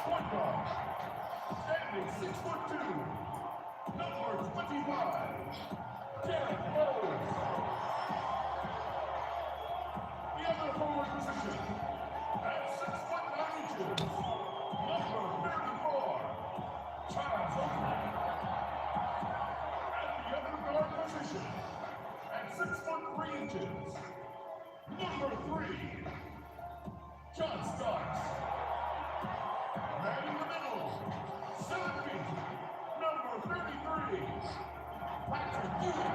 Point guard. Standing 6'2", number 25, Derrick Rose. The other forward position, at 6'9", number 34, Charles Oakley. At the other guard position, at 6'3", number 3, John Starks. Man in the middle, 7 feet, number 33, Patrick Ewing.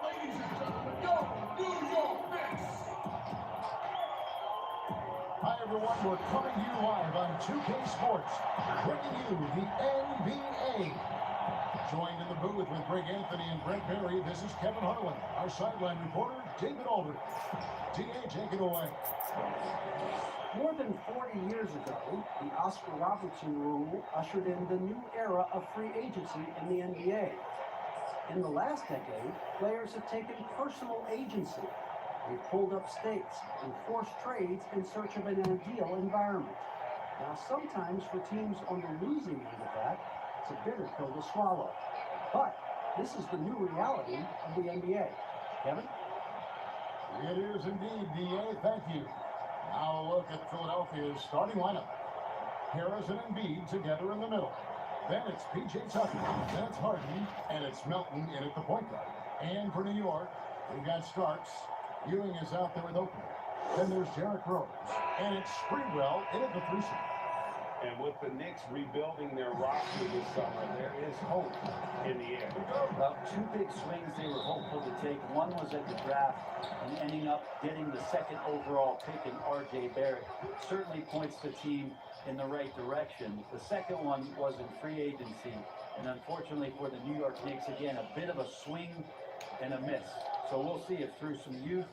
Ladies and gentlemen, your New York Knicks. Hi everyone, we're coming to you live on 2K Sports, bringing you the NBA. Joined in the booth with Greg Anthony and Brett Berry, this is Kevin Harlan. Our sideline reporter, David Aldridge. DA, take it away. More than 40 years ago, the Oscar Robertson rule ushered in the new era of free agency in the NBA. In the last decade, players have taken personal agency. They've pulled up stakes and forced trades in search of an ideal environment. Now, sometimes for teams on the losing end of that, it's a bitter pill to swallow. But this is the new reality of the NBA. Kevin? It is indeed, DA. Thank you. Now a look at Philadelphia's starting lineup. Harris and Embiid together in the middle. Then it's P.J. Tucker. Then it's Harden. And it's Melton in at the point guard. And for New York, we've got Starks. Ewing is out there with Oakley. Then there's Derrick Rose. And it's Sprewell in at the 3 spot. And with the Knicks rebuilding their roster this summer, there is hope in the air. Well, 2 big swings they were hopeful to take. One was at the draft and ending up getting the 2nd overall pick in R.J. Barrett. Certainly points the team in the right direction. The second one was in free agency. And unfortunately for the New York Knicks, again, a bit of a swing and a miss. So we'll see if through some youth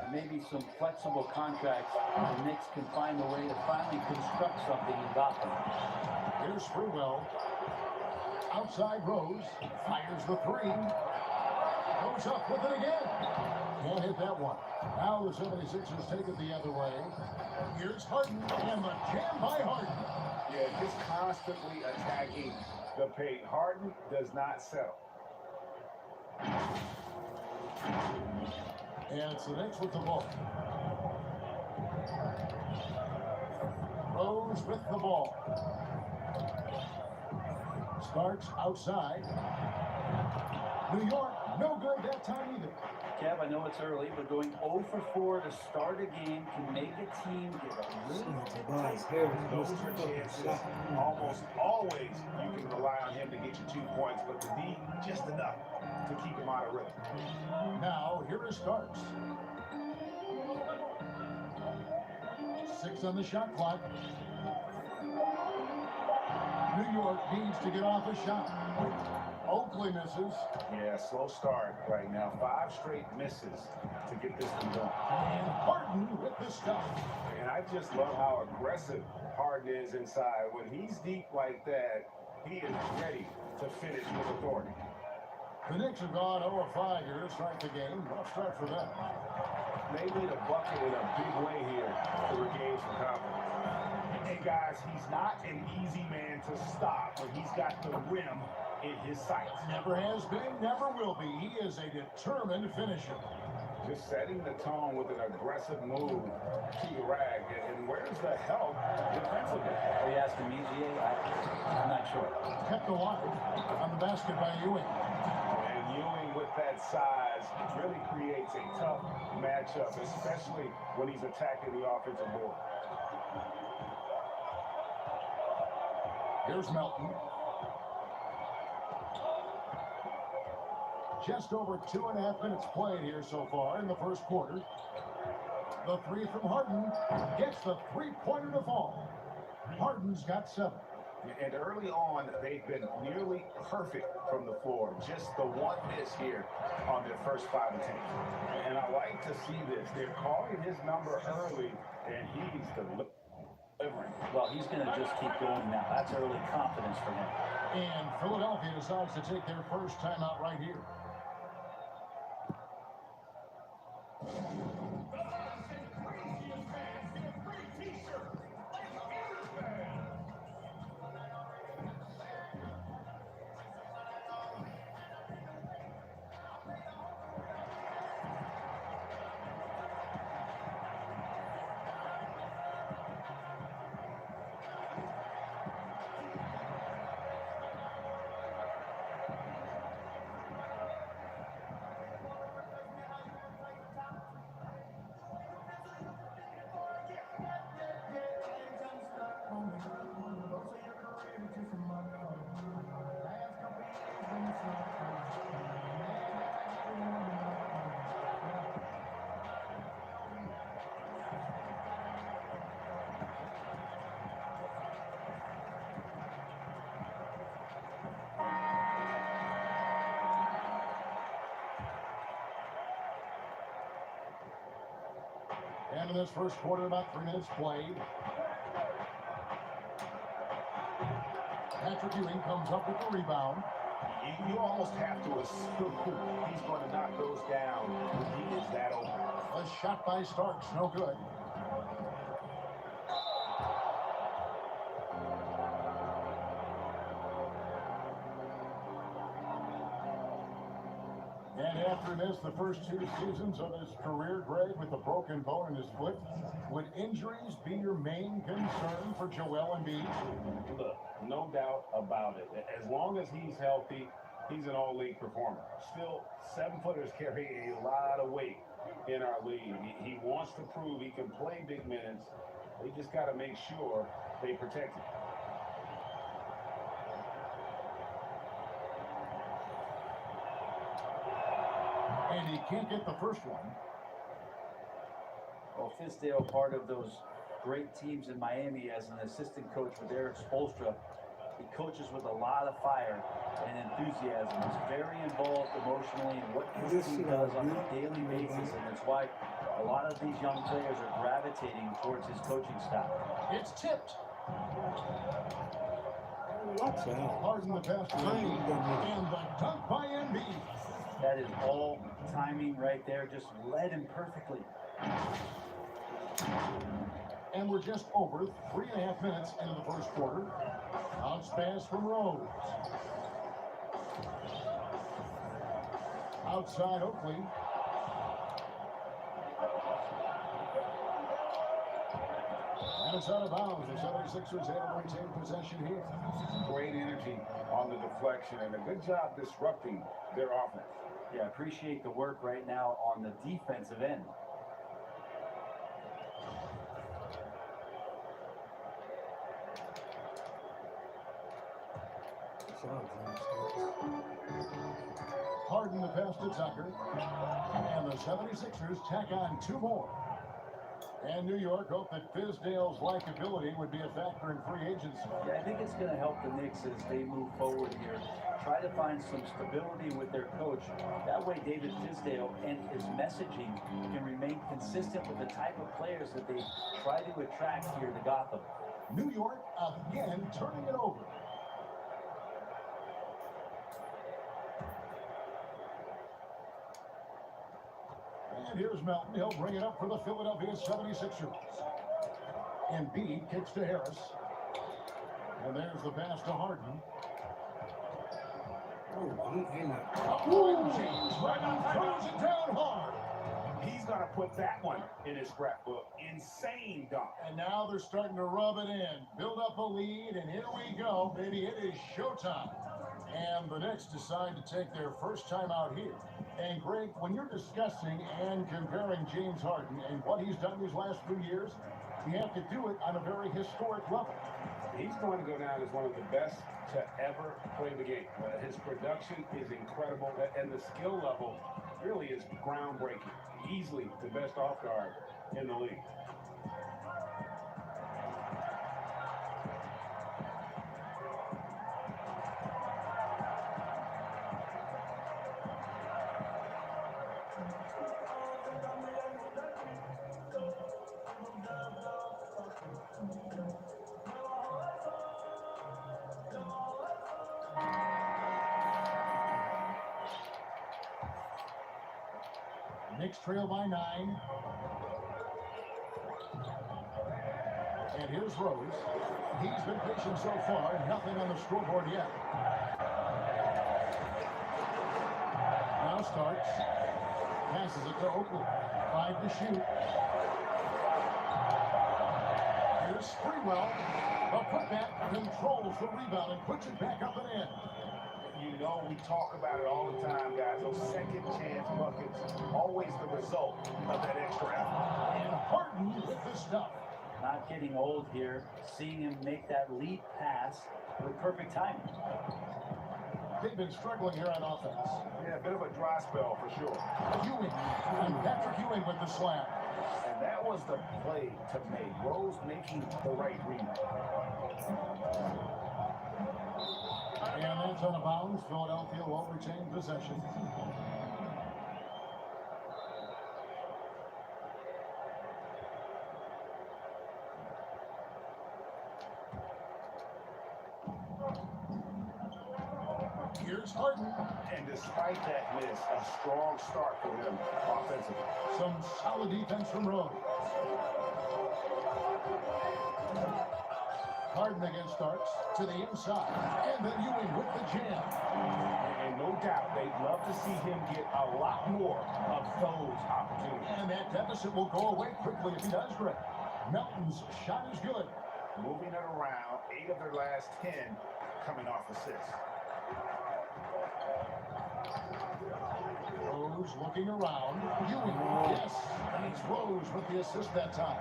and maybe some flexible contracts, the Knicks can find a way to finally construct something in Gotham. Here's Sprewell. Outside Rose. Fires the 3. Goes up with it again. Can't hit that one. Now the 76ers take it the other way. Here's Harden. And the jam by Harden. Yeah, just constantly attacking the paint. Harden does not settle. And it's the Knicks with the ball. Rose with the ball. Starks outside. New York, no good that time either. Kev, I know it's early, but going 0 for 4 to start a game can make a team get a little Those are chances. Almost always you can rely on him to get you 2 points, but the D just enough to keep him out of rhythm. Now, here is Starks. 6 on the shot clock. New York needs to get off a shot. Oakley misses. Yeah, slow start right now. 5 straight misses to get this one going. And Harden with the stuff. And I just love how aggressive Harden is inside. When he's deep like that, he is ready to finish with authority. The Knicks have gone 0-5 here to start the game. Rough start for them. They need a bucket in a big way here to regain some confidence. And guys, he's not an easy man to stop, but he's got the rim in his sights. Never has been, never will be. He is a determined finisher. Just setting the tone with an aggressive move to the rag. And where's the help defensively? Are you asking me, GA? I'm not sure. Kept alive on the basket by Ewing. And Ewing with that size really creates a tough matchup, especially when he's attacking the offensive board. Here's Melton. Just over 2.5 minutes played here so far in the first quarter. The 3 from Harden gets the 3-pointer to fall. Harden's got 7. And early on, they've been nearly perfect from the floor. Just the one miss here on their first 5 attempts. And I like to see this. They're calling his number early, and he's delivering. Well, he's going to just keep going now. That's early confidence for him. And Philadelphia decides to take their first timeout right here. And in this first quarter, about 3 minutes played. Patrick Ewing comes up with the rebound. You almost have to assume he's going to knock those down when he is that open. A shot by Starks, no good. And after this, the first 2 seasons of his career, Greg, with a broken bone in his foot, would injuries be your main concern for Joel Embiid? Look, no doubt about it. As long as he's healthy, he's an all-league performer. Still, 7-footers carry a lot of weight in our league. He wants to prove he can play big minutes. They just got to make sure they protect him. And he can't get the first one. Well, Fizdale, part of those great teams in Miami as an assistant coach with Eric Spoelstra. He coaches with a lot of fire and enthusiasm. He's very involved emotionally in what his team does on a daily basis, and it's why a lot of these young players are gravitating towards his coaching style. It's tipped. What's that? Harden the pass to Embiid, and the dunk by Embiid. That is all timing right there. Just led him perfectly. And we're just over 3.5 minutes into the first quarter. Bounce pass from Rose. Outside Oakley. And it's out of bounds. The 76ers able to retain possession here. Great energy on the deflection and a good job disrupting their offense. Yeah, appreciate the work right now on the defensive end. Harden the pass to Tucker. And the 76ers tack on 2 more. And New York hope that Fizdale's likability would be a factor in free agency. Yeah, I think it's going to help the Knicks as they move forward here. Try to find some stability with their coach. That way David Fizdale and his messaging can remain consistent with the type of players that they try to attract here to Gotham. New York again turning it over. And here's Melton. He'll bring it up for the Philadelphia 76ers. Embiid kicks to Harris. And there's the pass to Harden. Oh, James Harden throws it down hard. He's going to put that one in his scrapbook. Insane dunk. And now they're starting to rub it in. Build up a lead, and here we go, baby. It is showtime. And the Knicks decide to take their first time out here. And Greg, when you're discussing and comparing James Harden and what he's done these last few years, you have to do it on a very historic level. He's going to go down as one of the best to ever play the game. His production is incredible, and the skill level really is groundbreaking. Easily the best off guard in the league. Knicks trail by 9. And here's Rose. He's been patient so far, nothing on the scoreboard yet. Now starts. Passes it to Oakley. 5 to shoot. Here's Sprewell. A putback controls the rebound and puts it back up and in. You know, we talk about it all the time, guys. Those second chance buckets, always the result of that extra effort. And Harden with the stuff. Not getting old here. Seeing him make that lead pass with perfect timing. They've been struggling here on offense. Yeah, a bit of a dry spell for sure. Ewing. And Patrick Ewing with the slam. And that was the play to make. Rose making the right read. And that's out of bounds. Philadelphia will retain possession. Here's Harden. And despite that miss, a strong start for him offensively. Some solid defense from Rose. Harden again starts to the inside. And then Ewing with the jam. And no doubt, they'd love to see him get a lot more of those opportunities. And that deficit will go away quickly if he does great. Melton's shot is good. Moving it around, 8 of their last 10 coming off assists. Rose looking around. Ewing, yes. And it's Rose with the assist that time.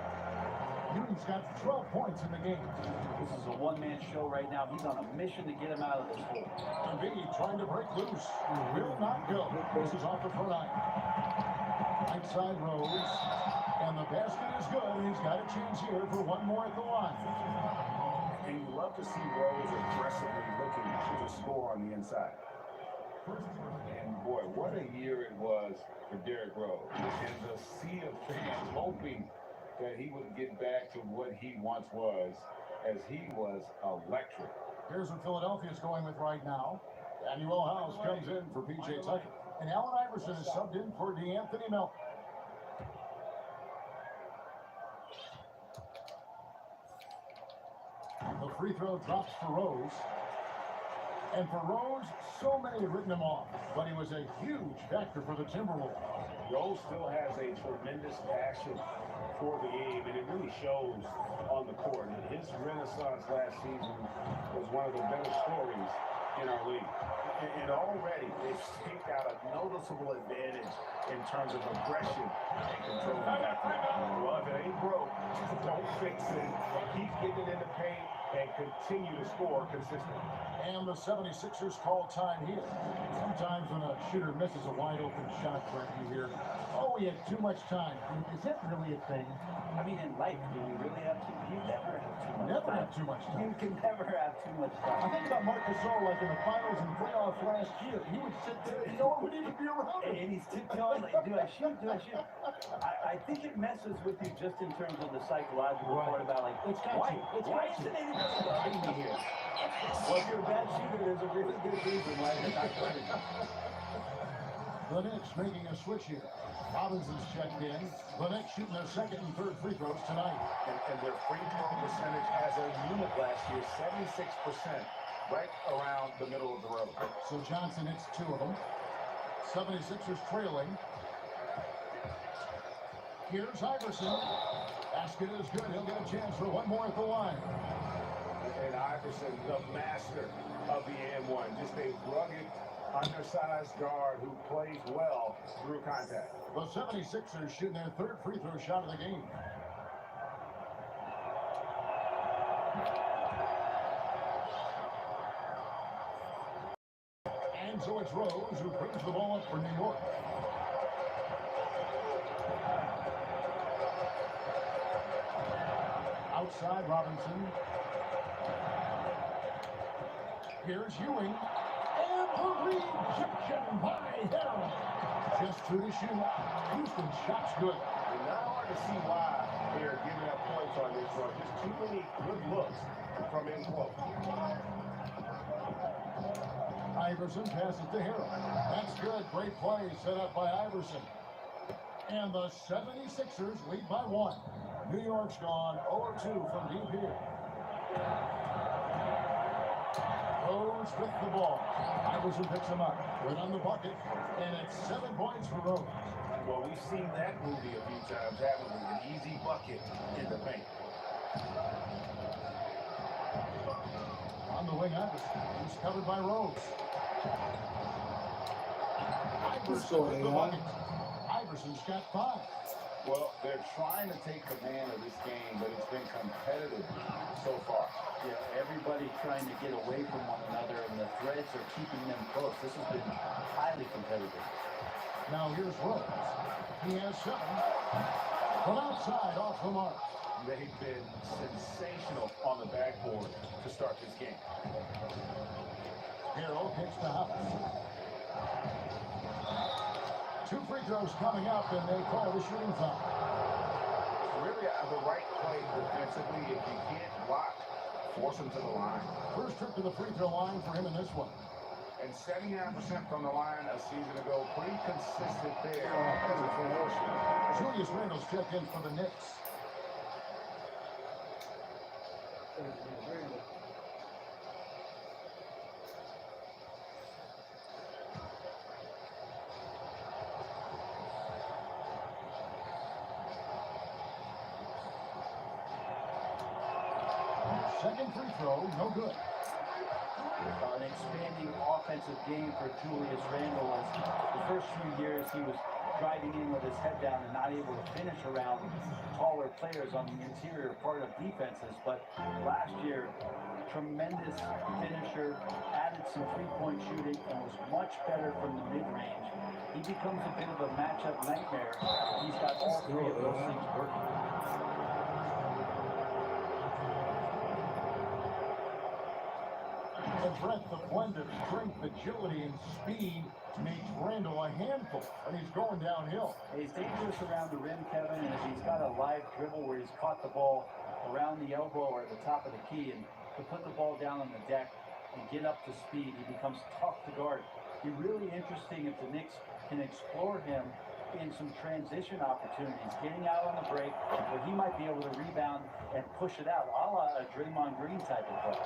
Ewing's got 12 points in the game. This is a one-man show right now. He's on a mission to get him out of this hole. Embiid trying to break loose. Will not go. This is off the front line. Right side Rose. And the basket is good. And he's got a chance here for one more at the line. And you love to see Rose aggressively looking to score on the inside. And boy, what a year it was for Derrick Rose. And the sea of fans hoping that he would get back to what he once was, as he was electric. Here's what Philadelphia's going with right now. Daniel House comes in for P.J. Tucker. And Allen Iverson is subbed in for DeAnthony Melton. The free throw drops for Rose. And for Rose, so many have written him off, but he was a huge factor for the Timberwolves. Rose still has a tremendous passion for the game, and it really shows on the court. His renaissance last season was one of the better stories in our league. And already they've staked out a noticeable advantage in terms of aggression and control. Well, if it ain't broke, don't fix it. Keep getting it in the paint and continue to score consistently. And the 76ers call time here. Sometimes when a shooter misses a wide open shot, Brent, you hear, oh, he had too much time. Is that really a thing? I mean, in life, do we really have to? You never have too much Never time. have too much time. You can never have too much I time. think about Marc Gasol, like in the finals and playoffs last year. He would sit there and no one would even be around him. And he's tiptoeing like, do I shoot? Do I shoot? I think it messes with you just in terms of the psychological part about like, It's got why to. It's isn't got to. anybody guarding me here? Well, if you're a bad shooter, there's a really good reason why they're not guarding you. The Knicks making a switch here. Robinson's checked in. The Knicks shooting their second and third free throws tonight. And their free throw percentage as a unit last year, 76%, right around the middle of the road. So Johnson hits 2 of them. 76ers trailing. Here's Iverson. Basket is good. He'll get a chance for one more at the line. And Iverson, the master of the and-one, just a rugged, undersized guard who plays well through contact. The 76ers shooting their third free throw shot of the game. And so it's Rose who brings the ball up for New York. Outside Robinson. Here's Ewing. And the rejection by Harrell. Just 2 to shoot. Houston's shot's good. And not hard to see why they're giving up points on this run. Just too many good looks from in close. Iverson passes to Harrell. That's good. Great play set up by Iverson. And the 76ers lead by 1. New York's gone 0-2 from deep here. Rose with the ball. Iverson picks him up. Right on the bucket. And it's 7 points for Rose. Well, we've seen that movie a few times, haven't we? An easy bucket in the paint. On the wing, Iverson. He's covered by Rose. Iverson with the bucket. Iverson's got 5. Well, they're trying to take command of this game, but it's been competitive so far. Yeah, everybody trying to get away from one another, and the threads are keeping them close. This has been highly competitive. Now here's Rose. He has 7. From outside, off the mark. They've been sensational on the backboard to start this game. Hero kicks the house. 2 free throws coming up, and they call the shooting foul. Really the right play defensively. If you can't block, force him to the line. First trip to the free throw line for him in this one. And 79% from the line a season ago. Pretty consistent there as a promotion. Julius Randle's checked in for the Knicks. Second free throw, no good. An expanding offensive game for Julius Randle. As the first few years he was driving in with his head down and not able to finish around taller players on the interior part of defenses. But last year, tremendous finisher, added some three-point shooting, and was much better from the mid-range. He becomes a bit of a matchup nightmare. He's got all 3 of those things working. The breadth, the blend of strength, agility, and speed makes Randle a handful, and he's going downhill. He's dangerous around the rim, Kevin, and if he's got a live dribble where he's caught the ball around the elbow or the top of the key and to put the ball down on the deck and get up to speed, he becomes tough to guard. Be really interesting if the Knicks can explore him in some transition opportunities, getting out on the break where he might be able to rebound and push it out, a la a Draymond Green type of play.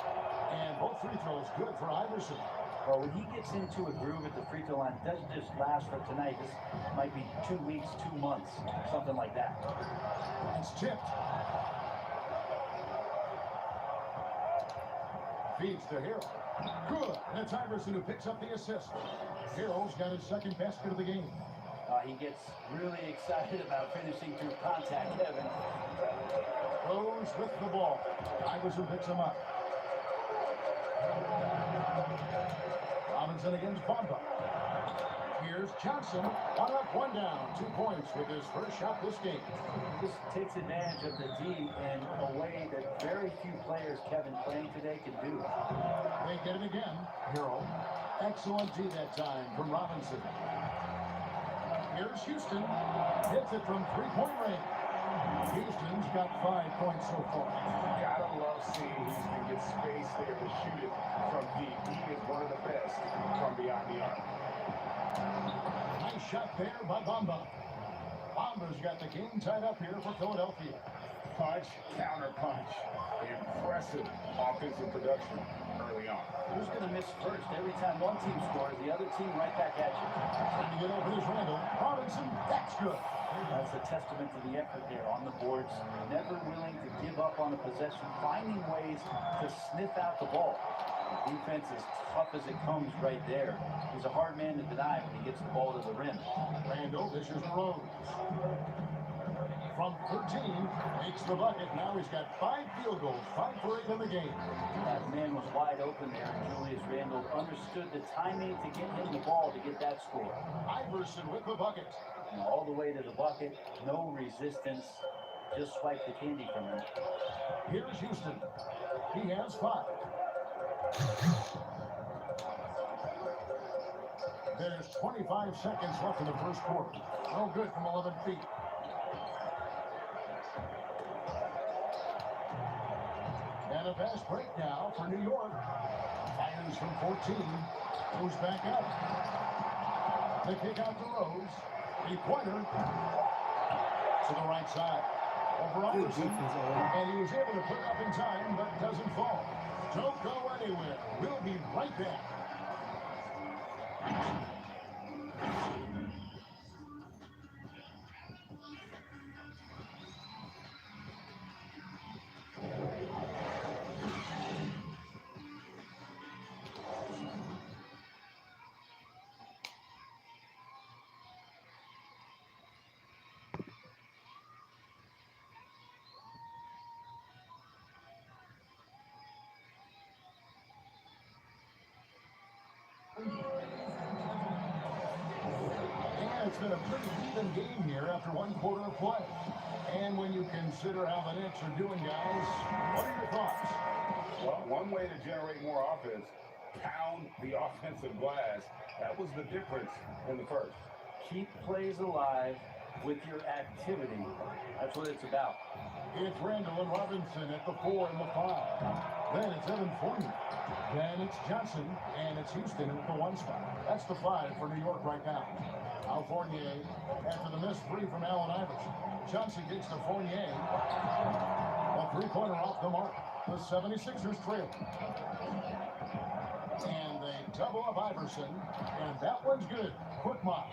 And both free throws good for Iverson. Well, when he gets into a groove at the free throw line, it doesn't just last for tonight. This might be 2 weeks, 2 months, something like that. It's tipped. Feeds to Hero. Good. And it's Iverson who picks up the assist. Hero's got his second basket of the game. He gets really excited about finishing through contact, Kevin. Rose with the ball. Iverson picks him up. Robinson against Bamba. Here's Johnson. 1 up, 1 down. 2 points with his first shot this game. This takes advantage of the D in a way that very few players, Kevin, playing today can do. They get it again. Hero. Excellent D that time from Robinson. Here's Houston. Hits it from 3-point range. Houston's got 5 points so far. Gotta love seeing Houston get space there to shoot it from deep. He is one of the best from beyond the arc. Nice shot there by Bamba. Bamba's got the game tied up here for Philadelphia. Punch, counter punch. Impressive offensive production early on. Who's going to miss first? Every time one team scores, the other team right back at you. Trying to get open is Randle. Robinson, that's good. That's a testament to the effort there on the boards. Never willing to give up on a possession, finding ways to sniff out the ball. The defense is tough as it comes right there. He's a hard man to deny when he gets the ball to the rim. Randle dishes to Rose. From 13, makes the bucket. Now he's got 5 field goals, 5 for 8 in the game. That man was wide open there, and Julius Randle understood the timing to get him the ball to get that score. Iverson with the bucket. And all the way to the bucket, no resistance, just swipe the candy from him. Here's Houston. He has 5. There's 25 seconds left in the first quarter. No good from 11 feet. And a fast break now for New York. Fires from 14. Goes back up. The kick out to Rose. Three-pointer to the right side. Over Good Iverson. defense, Owen. And he was able to put it up in time, but doesn't fall. Don't go anywhere. We'll be right back. And it's been a pretty even game here after one quarter of play. And when you consider how the Knicks are doing, guys, what are your thoughts? Well, one way to generate more offense, pound the offensive glass. That was the difference in the first. Keep plays alive with your activity. That's what it's about. It's Randall and Robinson at the 4 and the 5. Then it's Evan Fournier. Then it's Johnson, and it's Houston at the 1 spot. That's the 5 for New York right now. Al Fournier after the missed 3 from Allen Iverson. Johnson gets to Fournier. A three-pointer off the mark. The 76ers trail. And they double up Iverson, and that one's good. Korkmaz.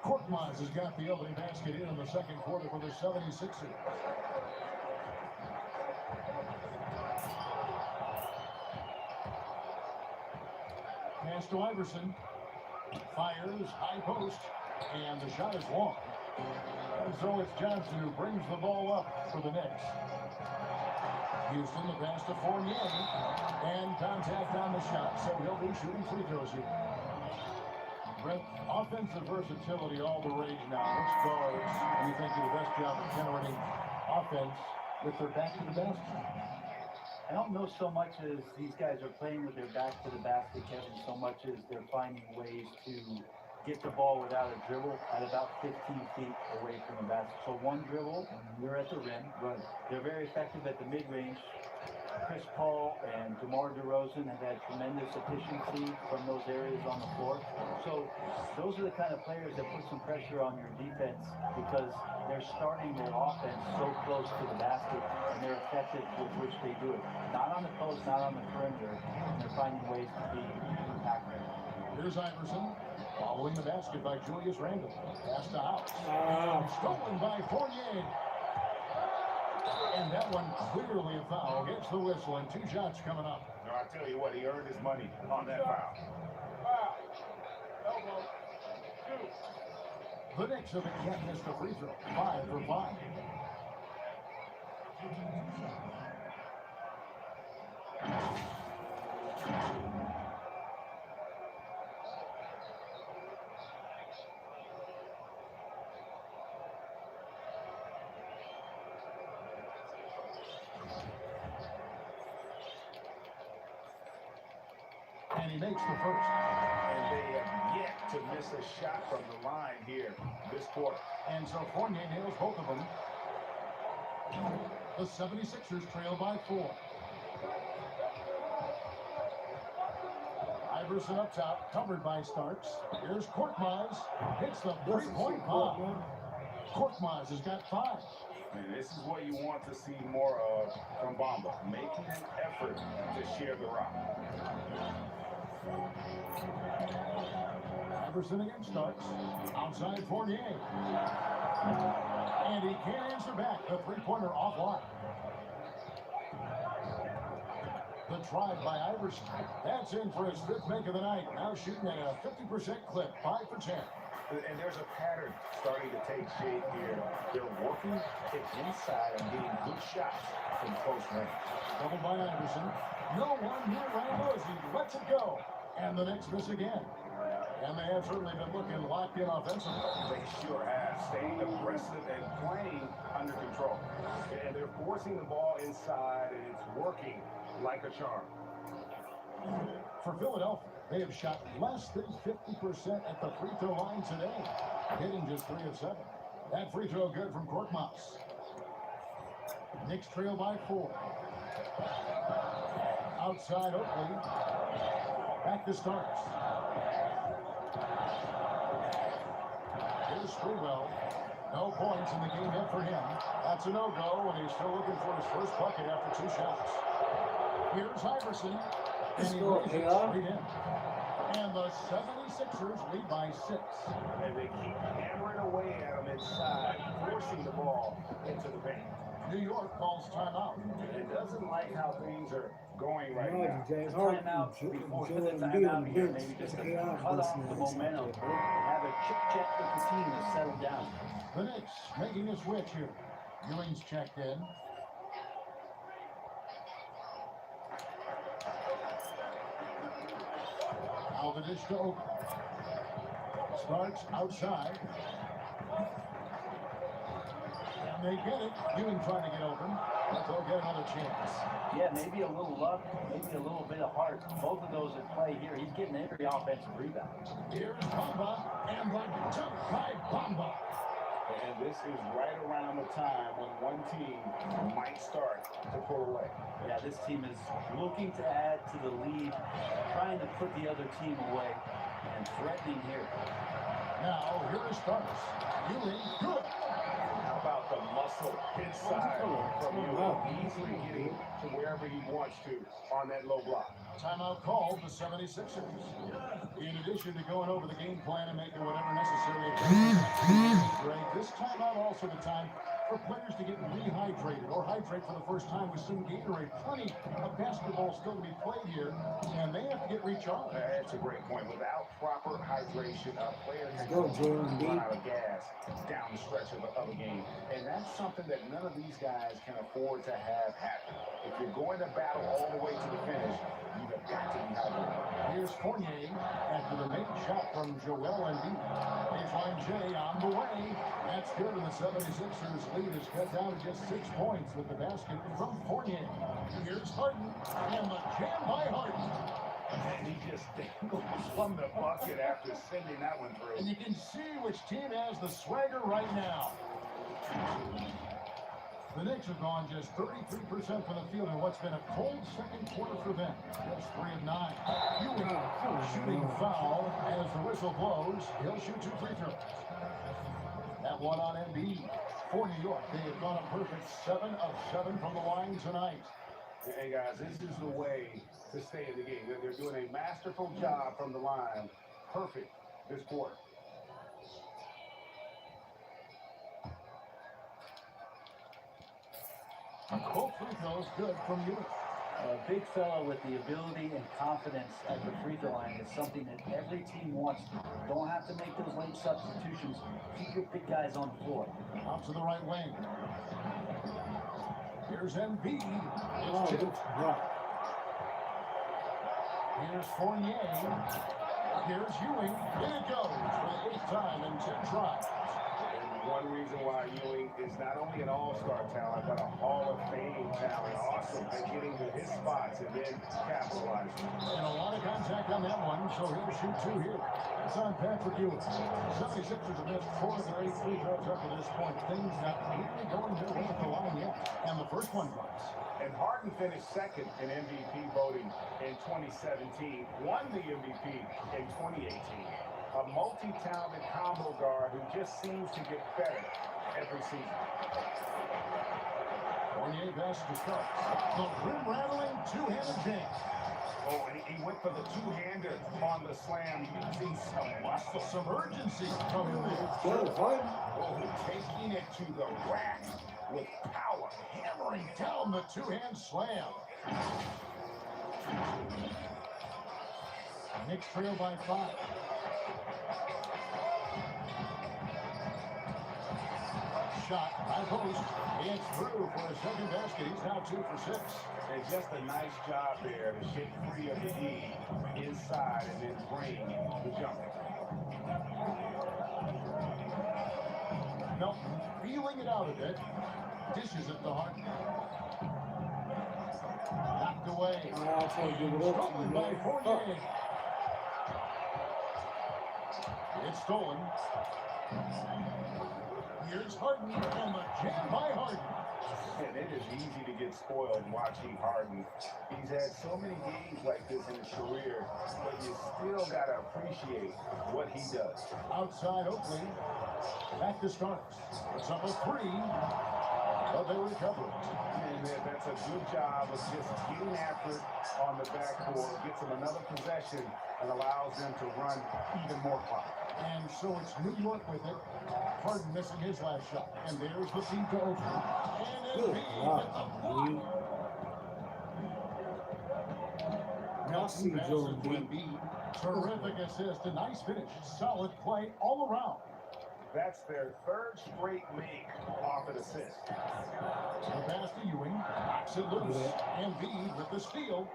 Korkmaz has got the opening basket in the second quarter for the 76ers. Pass to Iverson. Fires, high post, and the shot is long. And so it's Johnson who brings the ball up for the Knicks. Houston, the pass to Fournier, and contact on the shot, so he'll be shooting free throws here. Brett, offensive versatility all the rage now. Knicks guards, you think, do the best job of generating offense with their back to the basket? I don't know so much as these guys are playing with their back to the basket, Kevin, so much as they're finding ways to get the ball without a dribble at about 15 feet away from the basket. So one dribble, they're at the rim. Right. They're very effective at the mid-range. Chris Paul and DeMar DeRozan have had tremendous efficiency from those areas on the floor. So those are the kind of players that put some pressure on your defense because they're starting their offense so close to the basket and they're effective with which they do it. Not on the post, not on the perimeter, and they're finding ways to be impactful. Here's Iverson, following the basket by Julius Randle. Pass to House. Stolen by Fournier. And that one clearly a foul. Gets the whistle and 2 shots coming up. No, I tell you what, he earned his money on that foul. Elbow. 2. The Knicks have yet missed a free throw. 5 for 5. And he makes the first. And they have yet to miss a shot from the line here this quarter. And so Fournier nails both of them. The 76ers trail by 4. Iverson up top, covered by Starks. Here's Korkmaz. Hits the three-point bomb. Korkmaz has got 5. And this is what you want to see more of from Bamba, making an effort to share the rock. Iverson against Starks. Outside Fournier. And he can't answer back. The three-pointer offline. The drive by Iverson. That's in for his 5th make of the night. Now shooting at a 50% clip. 5 for 10. And there's a pattern starting to take shape here. They're working it inside and getting good shots from close range. Doubled by Iverson. No one near Randall as he lets it go. And the Knicks miss again. And they have certainly been looking locked in offensively. They sure have. Staying aggressive and playing under control. And they're forcing the ball inside, and it's working like a charm. For Philadelphia, they have shot less than 50% at the free throw line today, hitting just 3 of 7. That free throw good from Korkmaz. Knicks trail by 4. Outside Oakley. Back to Starks. Here's Sprewell. No points in the game yet for him. That's a no-go, and he's still looking for his first bucket after 2 shots. Here's Iverson. And he lays it straight in. And the 76ers lead by 6. And they keep hammering away at him inside, forcing the ball into the paint. New York calls timeout. It doesn't like how things are going right now. Timeout before the timeout here, maybe just to cut off the momentum and have a chit-chat with the team to settle down. The Knicks making a switch here. Ewing's checked in. Now the dish to Oak. Starts outside. And they get it. Ewing trying to get open, but they'll get another chance. Yeah, maybe a little luck, maybe a little bit of heart. Both of those at play here. He's getting every offensive rebound. Here's Bamba, and the jump by Bamba. And this is right around the time when one team might start to pull away. Yeah, this team is looking to add to the lead, trying to put the other team away, and threatening here. Now, here is Starks. Ewing, good. How about the muscle inside from Ewing, easily getting to wherever he wants to on that low block. Timeout called the 76ers. In addition to going over the game plan and making whatever necessary adjustments, great. This timeout also the time for players to get rehydrated or hydrate for the first time with some Gatorade. Plenty of basketball still to be played here, and they have to get recharged. That's a great point. Without proper hydration, a player can run out of gas down the stretch of a game. And that's something that none of these guys can afford to have happen. If you're going to battle all the way to the finish, you have got to be hydrated. Here's Fournier after the make shot from Joel Embiid. Baseline J on the way. That's good, and the 76ers lead is cut down to just 6 points with the basket from Fournier. Here's Harden, and the jam by Harden. And he just dangles from the bucket after sending that one through. And you can see which team has the swagger right now. The Knicks have gone just 33% from the field in what's been a cold second quarter for them. Just 3 of 9. Ewing shooting foul as the whistle blows. He'll shoot 2 free throws. That one on Embiid. For New York, they have gone a perfect 7 of 7 from the line tonight. Hey guys, this is the way to stay in the game. They're doing a masterful job from the line. Perfect this quarter. Both free throws good from Ewing. A big fella with the ability and confidence at the free throw line is something that every team wants. Don't have to make those late substitutions. Keep your big guys on the floor. Out to the right wing. Here's Embiid. It's tipped. Here's Fournier. Here's Ewing. In it goes for the 8th time in 10 tries. One reason why Ewing is not only an all-star talent, but a Hall of Fame talent. Awesome at getting to his spots and then capitalizing. And a lot of contact on that one, so he'll shoot 2 here. It's on Patrick Ewing. 76ers have missed 4 of their 8 free throws up to this point. Things not really going their way at the line yet. And the first one drops. And Harden finished second in MVP voting in 2017, won the MVP in 2018. A multi-talented combo guard who just seems to get better every season. Fournier pass to Starks. The rim-rattling two-handed jam. Oh, and he went for the two-hander on the slam using some muscle. Some urgency from Ewing. Oh, taking it to the rack with power. Hammering down the two-hand slam. Knicks trail by 5. Shot by post. It's through for a second basket. He's now 2 for 6. And just a nice job there to get free of the D inside and then bring the jumper. Nope. Feeling it out a bit. Dishes at the heart. Knocked away. Stolen by Fournier. It's stolen. Here's Harden, and the jam by Harden. And it is easy to get spoiled watching Harden. He's had so many games like this in his career, but you still got to appreciate what he does. Outside Oakley. Back to Starks. It's up a three. But they recover it. And that's a good job of just getting after it on the backboard, gets them another possession, and allows them to run even more clock. And so it's New York with it. Harden missing his last shot. And there's the feed to Oakley. And Good Embiid God, with the block. dude. Y'all see Passes Joel to Embiid. Embiid. Terrific assist. A nice finish. Solid play all around. That's their third straight make off an assist. The pass to Ewing. Knocks it loose. Embiid with the steal.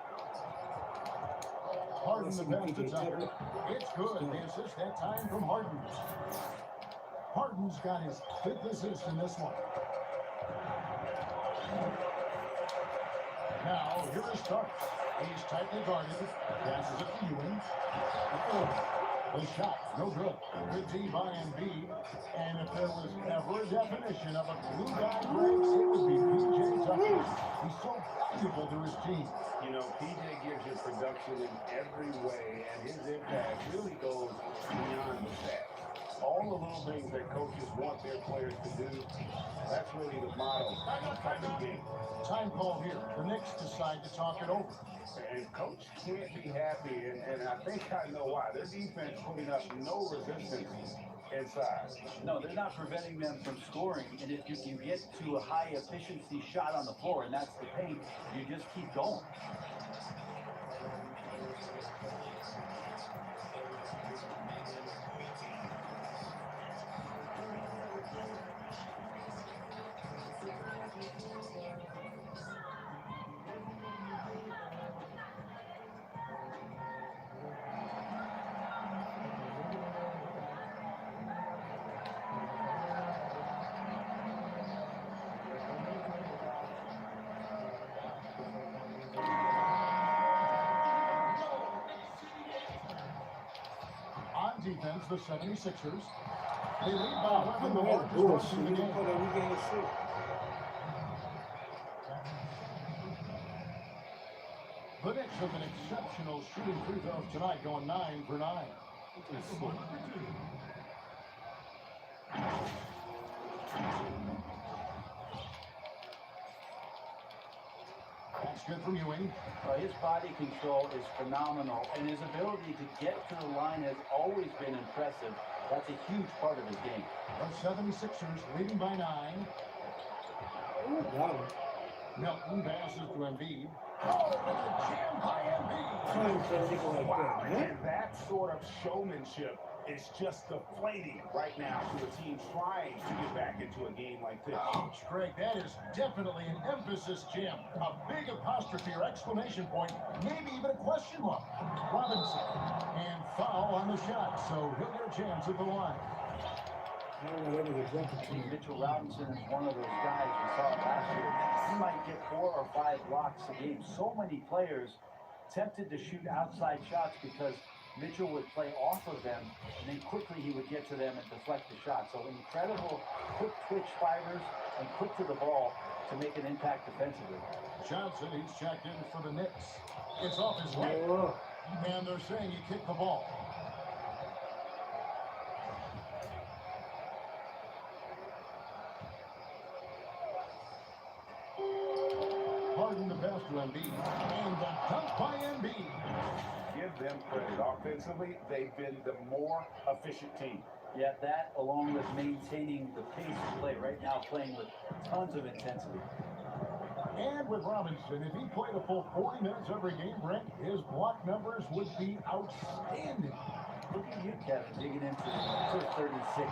Harden the pass to Tucker. It's good. The assist that time from Harden. Harden's got his 5th assist in this one. Now, here is Starks. He's tightly guarded. Passes it to Ewing. The shot, no good. Good D by Embiid. And if there was ever a definition of a glue guy breaks, it would be P.J. Tucker. He's so valuable to his team. You know, PJ gives you production in every way, and his impact really goes beyond the stats. All the little things that coaches want their players to do, that's really the motto of the game. Time call here. The Knicks decide to talk it over. And coach can't be happy, and I think I know why. Their defense putting up no resistance inside. No, they're not preventing them from scoring. And if you can get to a high efficiency shot on the floor, and that's the paint, you just keep going. On defense, the 76ers. They lead by 11, the That largest bullshit. mark in You the didn't put game. that weekend shit. The Knicks have been exceptional shooting free throws tonight, going 9 for 9. That's good from Ewing. His body control is phenomenal, and his ability to get to the line has always been impressive. That's a huge part of his game. The 76ers leading by 9. Ooh, got him. Melton passes to Embiid. Oh, and a jam by Embiid. Trying to nigga like Wow, that, man. and that sort of showmanship is just deflating right now to a team trying to get back into a game like this. Ouch, Greg, that is definitely an emphasis jam. A big apostrophe or exclamation point, maybe even a question mark. Robinson, and foul on the shot, so he'll get a chance at the line. I don't know whether to jump into it. Mitchell Robinson is one of those guys we saw last year. He might get 4 or 5 blocks a game. So many players tempted to shoot outside shots because Mitchell would play off of them, and then quickly he would get to them and deflect the shot. So incredible quick twitch fibers and quick to the ball to make an impact defensively. Johnson, he's checked in for the Knicks. It's off his leg, Oh, and they're saying he kicked the ball. Harden the pass to Embiid, and the dunk by Embiid. Give them credit. Offensively, they've been the more efficient team. Yeah, that along with maintaining the pace of play right now, playing with tons of intensity. And with Robinson, if he played a full 40 minutes every game, Brent, his block numbers would be outstanding. Look at you, Kevin, digging into the first 36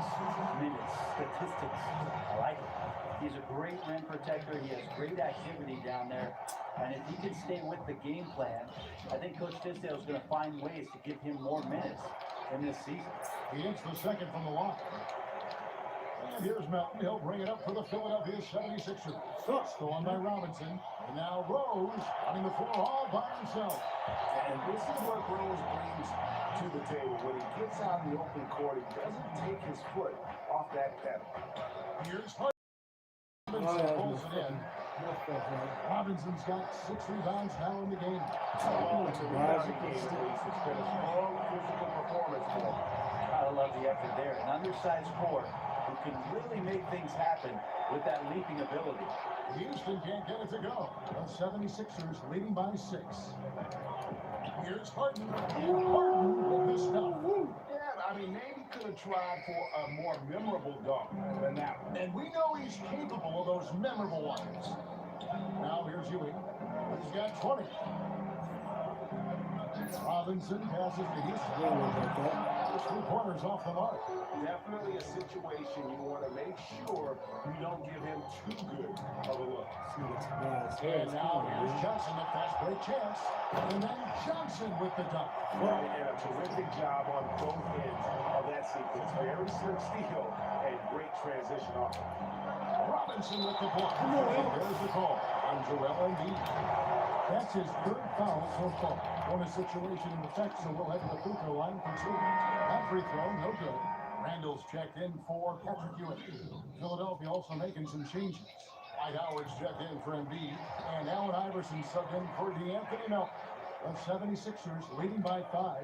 minutes statistics. I like it. He's a great rim protector. He has great activity down there. And if he can stay with the game plan, I think Coach Tisdale is going to find ways to give him more minutes in this season. He hits the second from the line. And here's Melton. He'll bring it up for the Philadelphia 76ers. Stolen by Robinson. And now Rose running the floor all by himself. And this is what Rose brings to the table. When he gets out in the open court, he doesn't take his foot off that pedal. Here's Harden. Robinson pulls it in. Robinson's got 6 rebounds now in the game. It's been a strong expected there. An undersized core who can really make things happen with that leaping ability. Houston can't get it to go. The 76ers leading by 6. Here's Harden. And Harden with the stuff. Yeah, I mean, maybe could have tried for a more memorable dunk than that one. And we know he's capable of those memorable ones. Now here's Ewing. He's got 20. Robinson passes to Houston. The 3 pointers off the mark. Definitely a situation you want to make sure you don't give him too good of a look. And now here's Johnson, a fast break chance. And then Johnson with the dunk. And a terrific job on both ends of that sequence. Very slick steal and great transition off. Robinson with the block. There's the call on Joel Embiid. That's his 3rd foul so far. Bonus situation in effect, so we'll head to the free throw line for 2. That free throw, no good. Randall's checked in for Patrick Ewing. Philadelphia also making some changes. Dwight Howard's checked in for Embiid, and Allen Iverson subbed in for D'Anthony Melton. The 76ers leading by 5.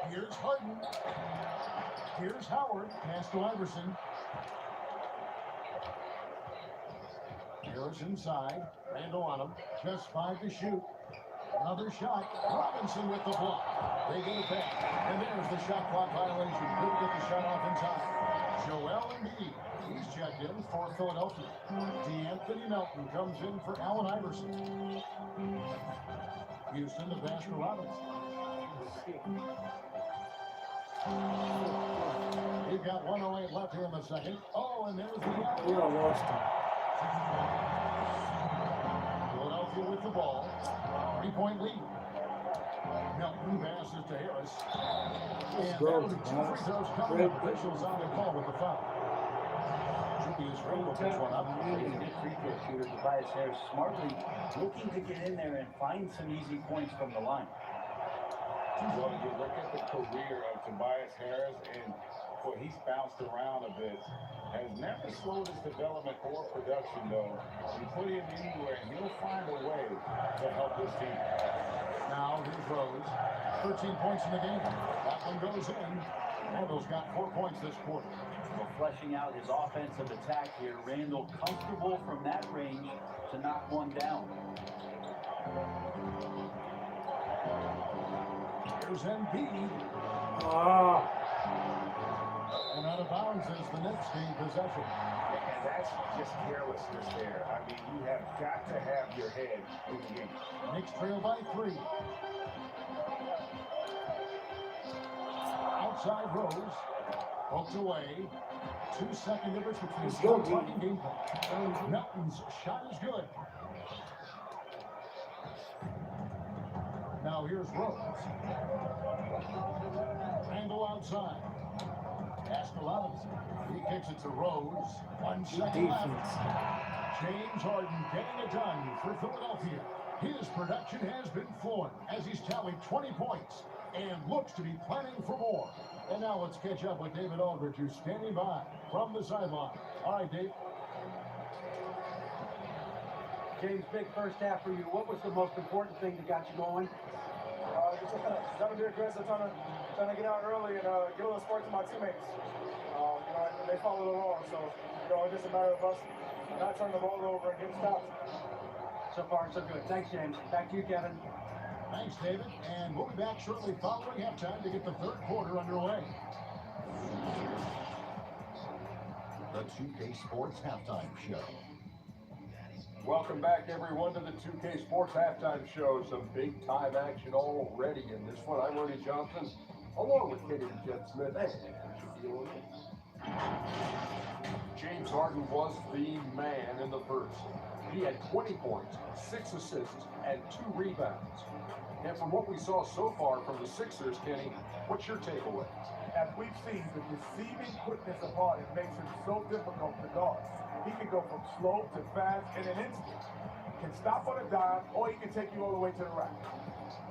Here's Harden. Here's Howard. Pass to Iverson. Harris inside. Randall on him. Just 5 to shoot. Another shot. Robinson with the block. They get it back. And there's the shot clock violation. Couldn't get the shot off in time. Joel Embiid. He's checked in for Philadelphia. D'Anthony Melton comes in for Allen Iverson. Houston to pass for Robinson. We've got 1:08 left here in the second. Oh, and there's the Philadelphia with the ball. 3-point lead. Melton passes to Harris. And that'll be 2 free throws coming up. Officials on the call with the foul. Julius Randle picks one up. Really good free throw shooter, Tobias Harris, smartly looking to get in there and find some easy points from the line. Well, you look at the career of Tobias Harris, and boy, he's bounced around a bit. Has never slowed his development or production, though. You put him anywhere, and he'll find a way to help this team. Now here's Rose. 13 points in the game. That one goes in. Randall's got 4 points this quarter. Well, fleshing out his offensive attack here, Randall comfortable from that range to knock one down. Here's Embiid. And out of bounds as the Knicks gain possession. And that's just carelessness there. I mean, you have got to have your head in the game. Knicks trail by 3. Outside Rose. Poked away. 2-second difference between shot clock and game clock. Melton's shot is good. Now here's Rose. Randall outside. Pass to Robinson. He kicks it to Rose. 1 second left. James Harden getting it done for Philadelphia. His production has been flowing as he's tallied 20 points and looks to be planning for more. And now let's catch up with David Aldridge, who's standing by from the sideline. All right, Dave. James, big first half for you. What was the most important thing that got you going? Just trying to be aggressive, trying to get out early and give a little spark to my teammates. They followed along, so it's just a matter of us not turning the ball over and getting stopped. So far, so good. Thanks, James. Back to you, Kevin. Thanks, David. And we'll be back shortly following halftime to get the 3rd quarter underway. The 2K Sports Halftime Show. Welcome back, everyone, to the 2K Sports Halftime Show. Some big-time action already in this one. I'm Ernie Johnson, along with Katie Jet Smith. Hey, what's your deal with it? James Harden was the man in the first. He had 20 points, 6 assists, and 2 rebounds. And from what we saw so far from the Sixers, Kenny, what's your takeaway? As we've seen, the receiving quickness of Harden makes it so difficult to guard. He can go from slow to fast in an instant. He can stop on a dime, or he can take you all the way to the rack.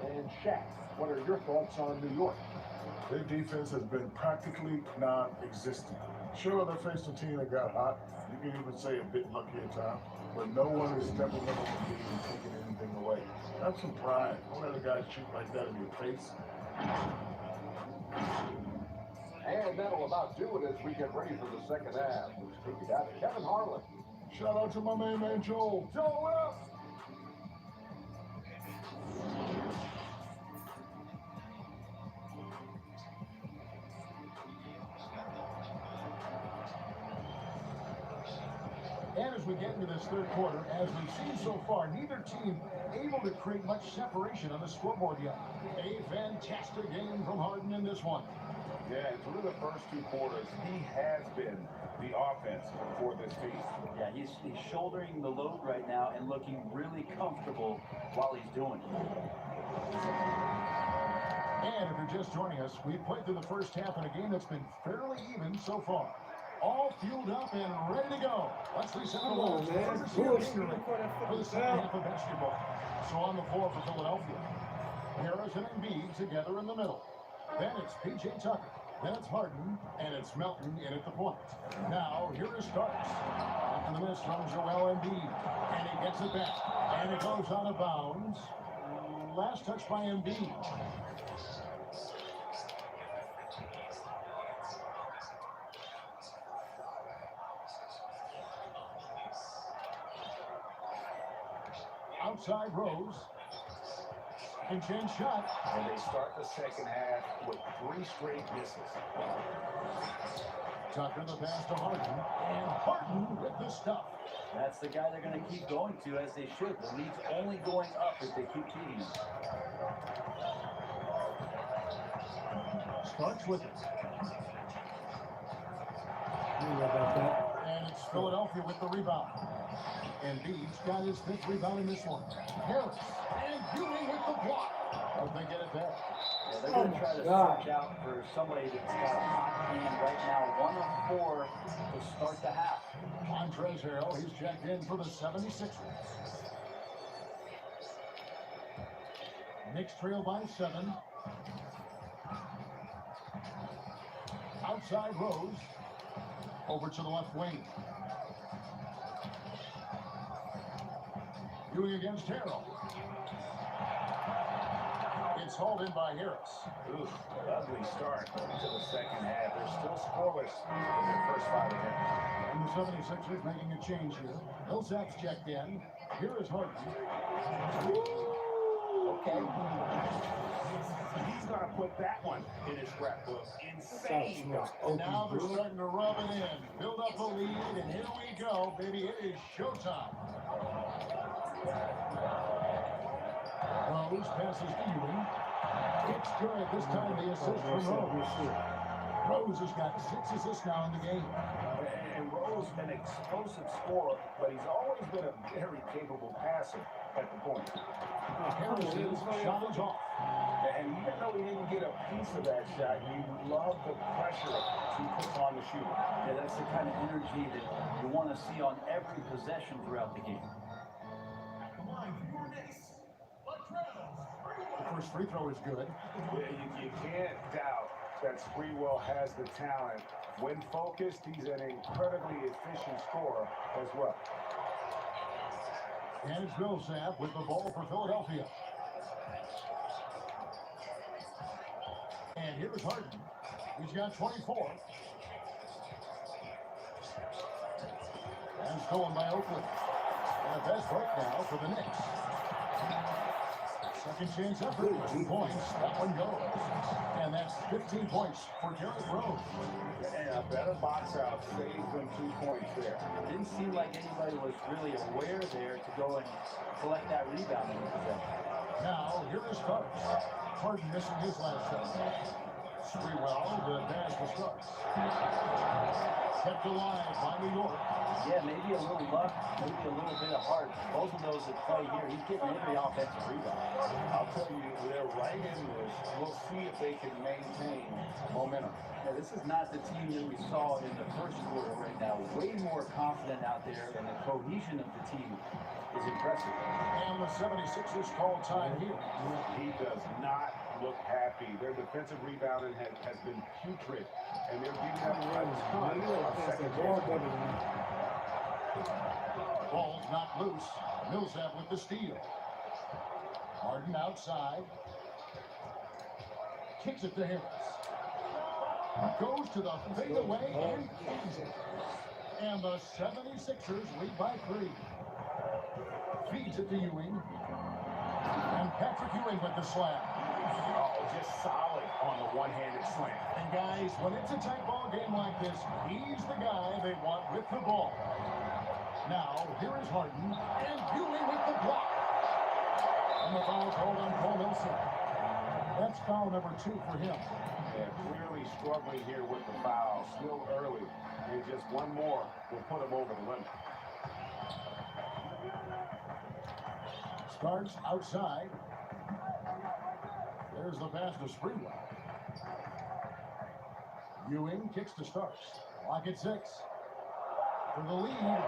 And Shaq, what are your thoughts on New York? Their defense has been practically non-existent. Sure, they faced a team that got hot. You can even say a bit lucky at times, but no one is stepping up on the game and taking anything away. Have some pride. Don't let a guy shoot like that in your face. And that'll about do it as we get ready for the second half. Let's take it out to Kevin Harlan. Shout out to my main man, Joel. Joel up. And as we get into this third quarter, as we've seen so far, neither team able to create much separation on the scoreboard yet. A fantastic game from Harden in this one. Yeah, and through the first two quarters, he has been the offense for this team. Yeah, he's shouldering the load right now and looking really comfortable while he's doing it. And if you're just joining us, we've played through the first half in a game that's been fairly even so far. All fueled up and ready to go. Let's reset the Come on, lines. man. Courtesy of Push. Gatorade for the second half of basketball. So on the floor for Philadelphia, Harris and Embiid together in the middle. Then it's P.J. Tucker. Then it's Harden, and it's Melton in at the point. Now, here is Starks. After the miss from Joel Embiid. And he gets it back. And it goes out of bounds. Last touch by Embiid. Outside Rose. And chance shot. And they start the second half with 3 straight misses. Tucker the pass to Harden. And Harden with the stuff. That's the guy they're going to keep going to, as they should. The lead's only going up if they keep cheating him. Starks with it. About that. And it's Philadelphia with the rebound. And Embiid's got his 5th rebound in this one. Harris and Ewing with the block. Hope they get it back. Yeah, they're going to try to search out for somebody that's got a hot hand right now. 1 of 4 to start the half. Montrezl Harrell, he's checked in for the 76ers. Knicks trail by 7. Outside Rose. Over to the left wing. Ewing against Harrell. It's hauled in by Harris. Oof, ugly start to the second half. They're still scoreless in their first 5 attempts. And the 76ers making a change here. Millsap's checked in. Here is Harden. Okay. He's going to put that one in his scrapbook. Insane. And now they're starting to rub it in. Build up a lead, and here we go, baby. It is showtime. Rose passes to Ewing. It's good. This time the assist from Rose. Rose has got 6 assists now in the game. And Rose, an explosive scorer, but he's always been a very capable passer at the point. Harris's shot is off. And even though he didn't get a piece of that shot, you love the pressure he puts on the shooter. Yeah, that's the kind of energy that you want to see on every possession throughout the game. The first free throw is good. You can't doubt that Sprewell has the talent. When focused, he's an incredibly efficient scorer as well. And it's Millsap with the ball for Philadelphia. And here's Harden. He's got 24. And stolen by Oakland. And a best break now for the Knicks. Second chance effort, 2 points. That one goes. And that's 15 points for Derrick Rose. And a better box out saves them 2 points there. It didn't seem like anybody was really aware there to go and collect that rebound in the possession. Now, here is Starks. Harden missing his last shot. Sprewell, the pass to Starks. Kept alive by New York. Yeah, maybe a little luck, maybe a little bit of heart. Both of those that play here, he's getting every offensive rebound. I'll tell you, they're right in this. We'll see if they can maintain momentum. Yeah, this is not the team that we saw in the first quarter right now. Way more confident out there, and the cohesion of the team is impressive. And the 76ers call time here. He does not look happy. Their defensive rebounding has been putrid, and they're giving up a ton of second chances. Ball's not loose. Millsap with the steal. Harden outside. Kicks it to Harris. Goes to the fadeaway and ends it. And the 76ers lead by 3. Feeds it to Ewing. And Patrick Ewing with the slam. Oh, just solid on the one-handed slam. And guys, when it's a tight ball game like this, he's the guy they want with the ball. Now, here is Harden, and Ewing with the block. And the foul called on Paul Millsap. That's foul number 2 for him. Yeah, clearly struggling here with the foul, still early. And just one more will put him over the limit. Starks outside. There's the pass to Springwell. Ewing kicks to Starks. Clock at 6. For the lead.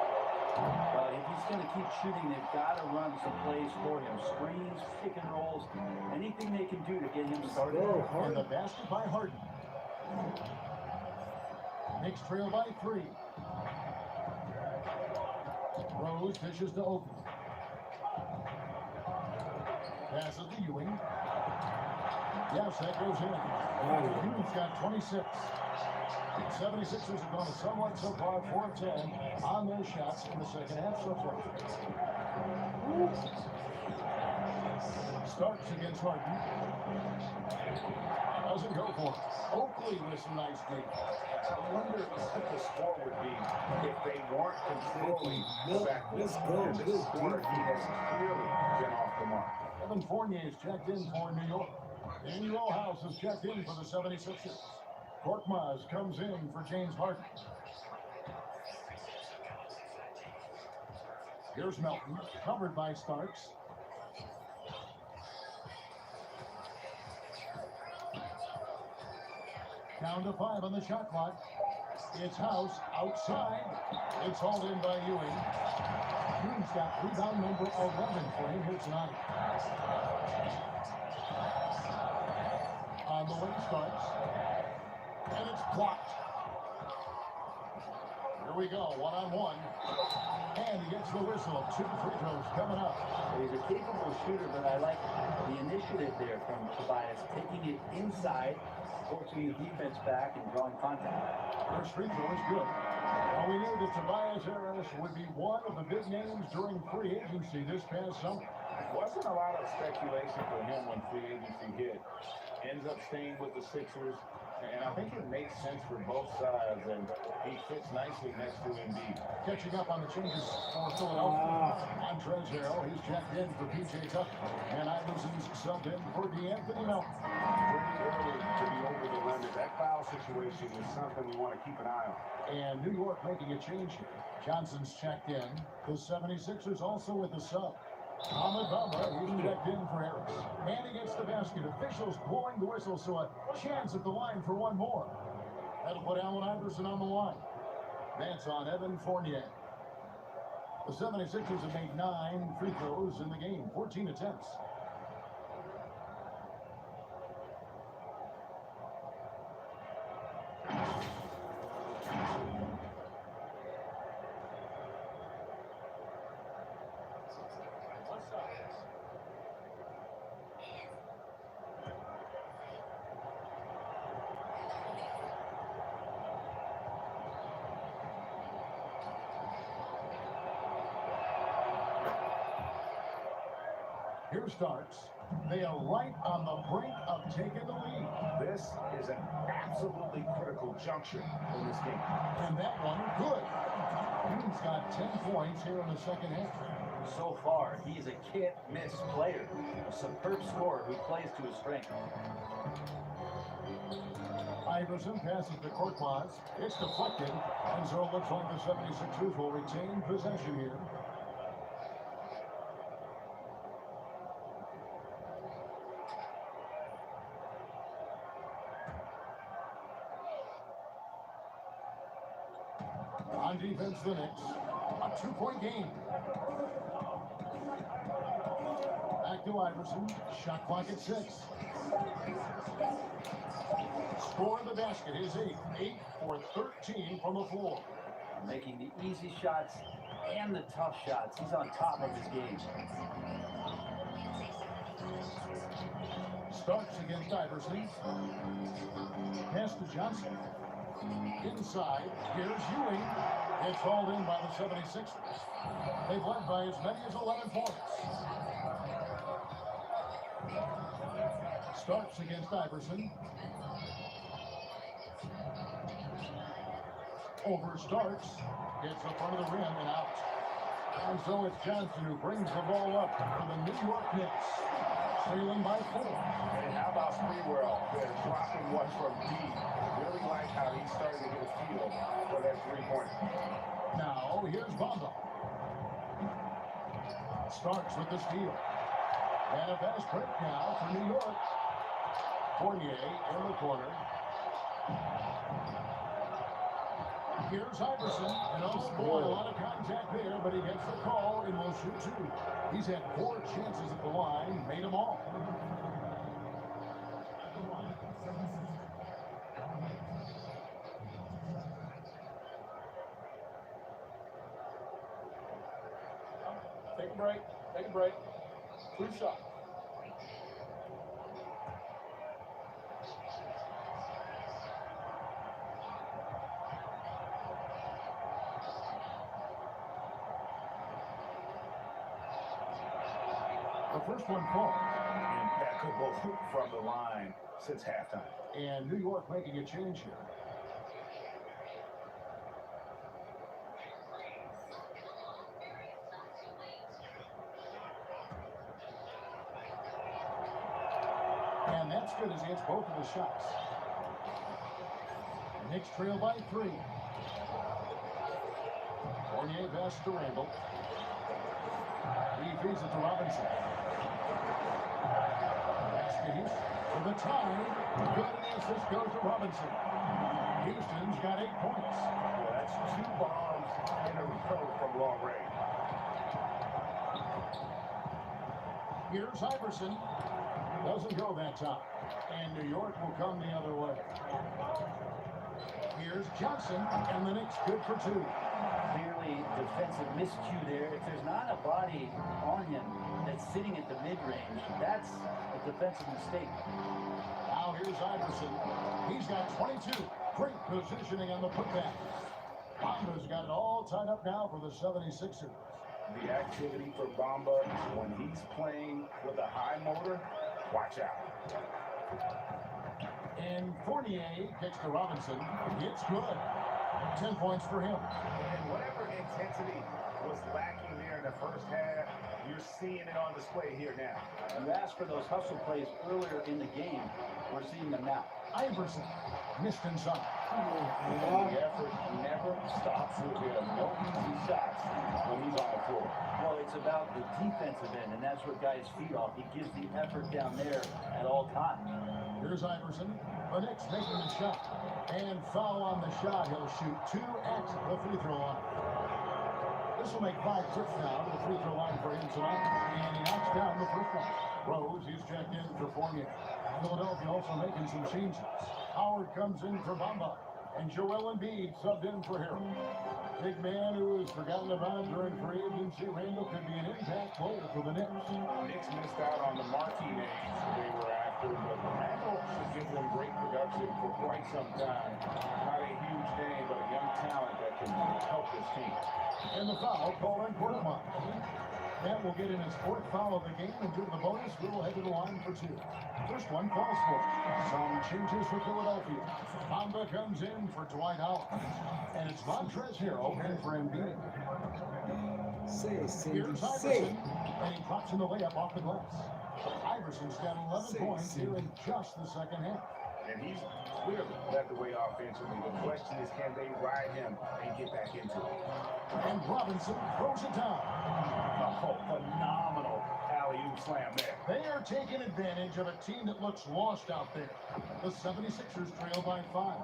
Well, if he's going to keep shooting, they've got to run some plays for him. Screens, pick and rolls, anything they can do to get him started. And the basket by Harden. Knicks trail by 3. Rose dishes to Oakley. Passes to Ewing. Yes, that goes in. Ewing's got 26. 76ers have gone somewhat so far 4 of 10 on their shots in the second half so far. Starks against Harden. Doesn't go for it. Oakley with some nice deep. I wonder what the score would be if they weren't controlling the backcourt. This quarter, he has clearly been off the mark. Evan Fournier is checked in for New York. Danny Rollhouse is checked in for the 76ers. Korkmaz comes in for James Harden. Here's Melton, covered by Starks. Down to 5 on the shot clock. It's House outside. It's hauled in by Ewing. Ewing's got rebound number 11 for him here tonight. On the way Starks. And it's blocked. Here we go, 1-on-1. And he gets the whistle. 2 free throws coming up. He's a capable shooter, but I like the initiative there from Tobias, taking it inside, forcing the defense back and drawing contact. First free throw is good. Now we knew that Tobias Harris would be one of the big names during free agency this past summer. Wasn't a lot of speculation for him when free agency hit. Ends up staying with the Sixers. And I think it makes sense for both sides, and he fits nicely next to Embiid. Catching up on the changes for Philadelphia. Montrezl Harrell, he's checked in for P.J. Tucker. And Iverson's subbed in for DeAnthony Melton. Pretty early to be over the limit. That foul situation is something we want to keep an eye on. And New York making a change here. Johnson's checked in. The 76ers also with the sub. Ahmed Bamba, he's checked in for Harris. And he gets the basket. Officials blowing the whistle, so a chance at the line for one more. That'll put Allen Iverson on the line. That's on Evan Fournier. The 76ers have made 9 free throws in the game, 14 attempts. Here Starks. They are right on the brink of taking the lead. This is an absolutely critical juncture in this game. And that one, good. He's got 10 points here in the second half. So far, he is a can't-miss player. A superb scorer who plays to his strength. Iverson passes to Korkmaz. It's deflected. And so it looks like the 76ers will retain possession here. On defense, the Knicks. A 2-point game. Back to Iverson. Shot clock at 6. Score in the basket is 8. 8 for 13 from the floor. Making the easy shots and the tough shots. He's on top of his game. Starks against Iverson. Pass to Johnson. Inside, here's Ewing. It's hauled in by the 76ers. They've led by as many as 11 points. Starks against Iverson. Over Starks. Gets the front of the rim and out. And so it's Johnson who brings the ball up for the New York Knicks. Trailing by 4. And how about Sprewell? They're dropping one from deep. Really like how he's starting to get a feel for that three-pointer. Now, here's Bamba. Starks with the steal. And a fast break now for New York. Fournier in the corner. Here's Iverson. And oh boy, a lot of contact there, but he gets the call and will shoot 2. He's had 4 chances at the line, made them all. Take a break. Take a break. 2 shots. The first one falls. Impeccable from the line since halftime. And New York making a change here. And that's good as he hits both of the shots. Knicks trail by 3. Fournier pass to Randall. He feeds it to Robinson. Baskets for the tie. Good, and the assist goes to Robinson. Houston's got 8 points. Well, that's 2 bombs in a row from long range. Here's Iverson. Doesn't go that time. And New York will come the other way. Here's Johnson, and the Knicks good for 2. Clearly defensive miscue there. If there's not a body on him that's sitting at the mid-range, that's a defensive mistake. Now here's Iverson. He's got 22. Great positioning on the putback. Bamba's got it all tied up now for the 76ers. The activity for Bamba when he's playing with a high motor, watch out. And Fournier kicks to Robinson. It's good. 10 points for him. And whatever intensity was lacking there in the first half, you're seeing it on display here now. You asked for those hustle plays earlier in the game. We're seeing them now. Iverson missed inside. The effort never stops with him. No easy shots when he's on the floor. Well, it's about the defensive end, and that's what guys feed off. He gives the effort down there at all times. Here's Iverson. The Knicks making the shot. And foul on the shot. He'll shoot 2 at the free throw line. This will make 5 trips now to the free throw line for him tonight. And he knocks down the first one. Rose, he's checked in for Fournier. Philadelphia also making some changes. Howard comes in for Bamba. And Joel Embiid subbed in for Harrell. Big man who was forgotten about during free agency. Randall could be an impact player for the Knicks. Knicks missed out on the marquee names they were after, but Randall should give them great production for quite some time. Not a huge name, but a young talent that can help this team. And the foul called on Portman. That will get in his 4th foul of the game, and due to the bonus, we'll head to the line for 2. First one falls for. Some changes for Philadelphia. Bamba comes in for Dwight Howard. And it's Montrezl Harrell in for Embiid. Here's Iverson, and he drops in the layup off the glass. Iverson's got 11 points here in just the second half. And he's clearly led the way offensively. The question is, can they ride him and get back into it? And Robinson throws it down. Oh, phenomenal alley-oop slam there. They are taking advantage of a team that looks lost out there. The 76ers trail by 5.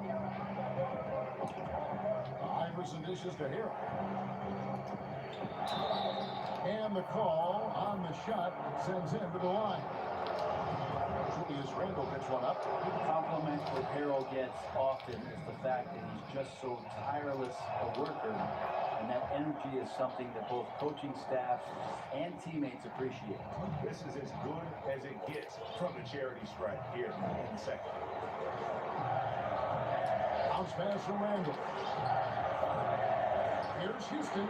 Iverson dishes to Harrell. And the call on the shot sends him to the line. Julius Randle picks one up. The compliment that Harrell gets often is the fact that he's just so tireless a worker. and that energy is something that both coaching staffs and teammates appreciate. This is as good as it gets from the charity stripe here in the second. Bounce pass from Randall. Here's Houston.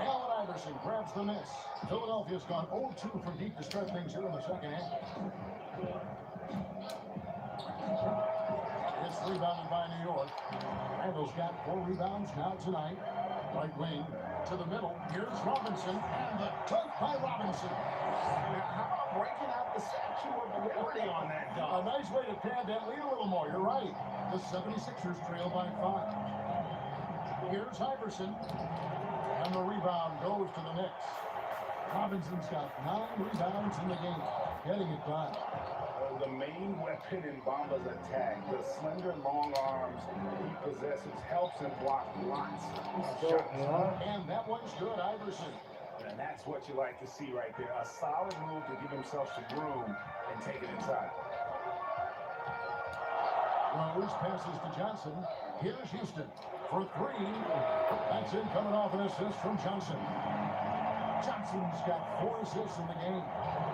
Allen Iverson grabs the miss. Philadelphia's gone 0-2 from deep to start things here in the second half. It's rebounded by New York. Randall's got 4 rebounds now tonight. Right wing to the middle. Here's Robinson, and the dunk by Robinson. Now, how about breaking out the Statue of Liberty on that dunk? A nice way to pad that lead a little more. You're right. The 76ers trail by 5. Here's Iverson, and the rebound goes to the Knicks. Robinson's got 9 rebounds in the game, getting it done. The main weapon in Bamba's attack, the slender long arms he possesses, helps him block lots of shots. And that one's good, Iverson. And that's what you like to see right there. A solid move to give himself some room and take it inside. Rose passes to Johnson. Here's Houston for 3. That's in, coming off an assist from Johnson. Johnson's got 4 assists in the game.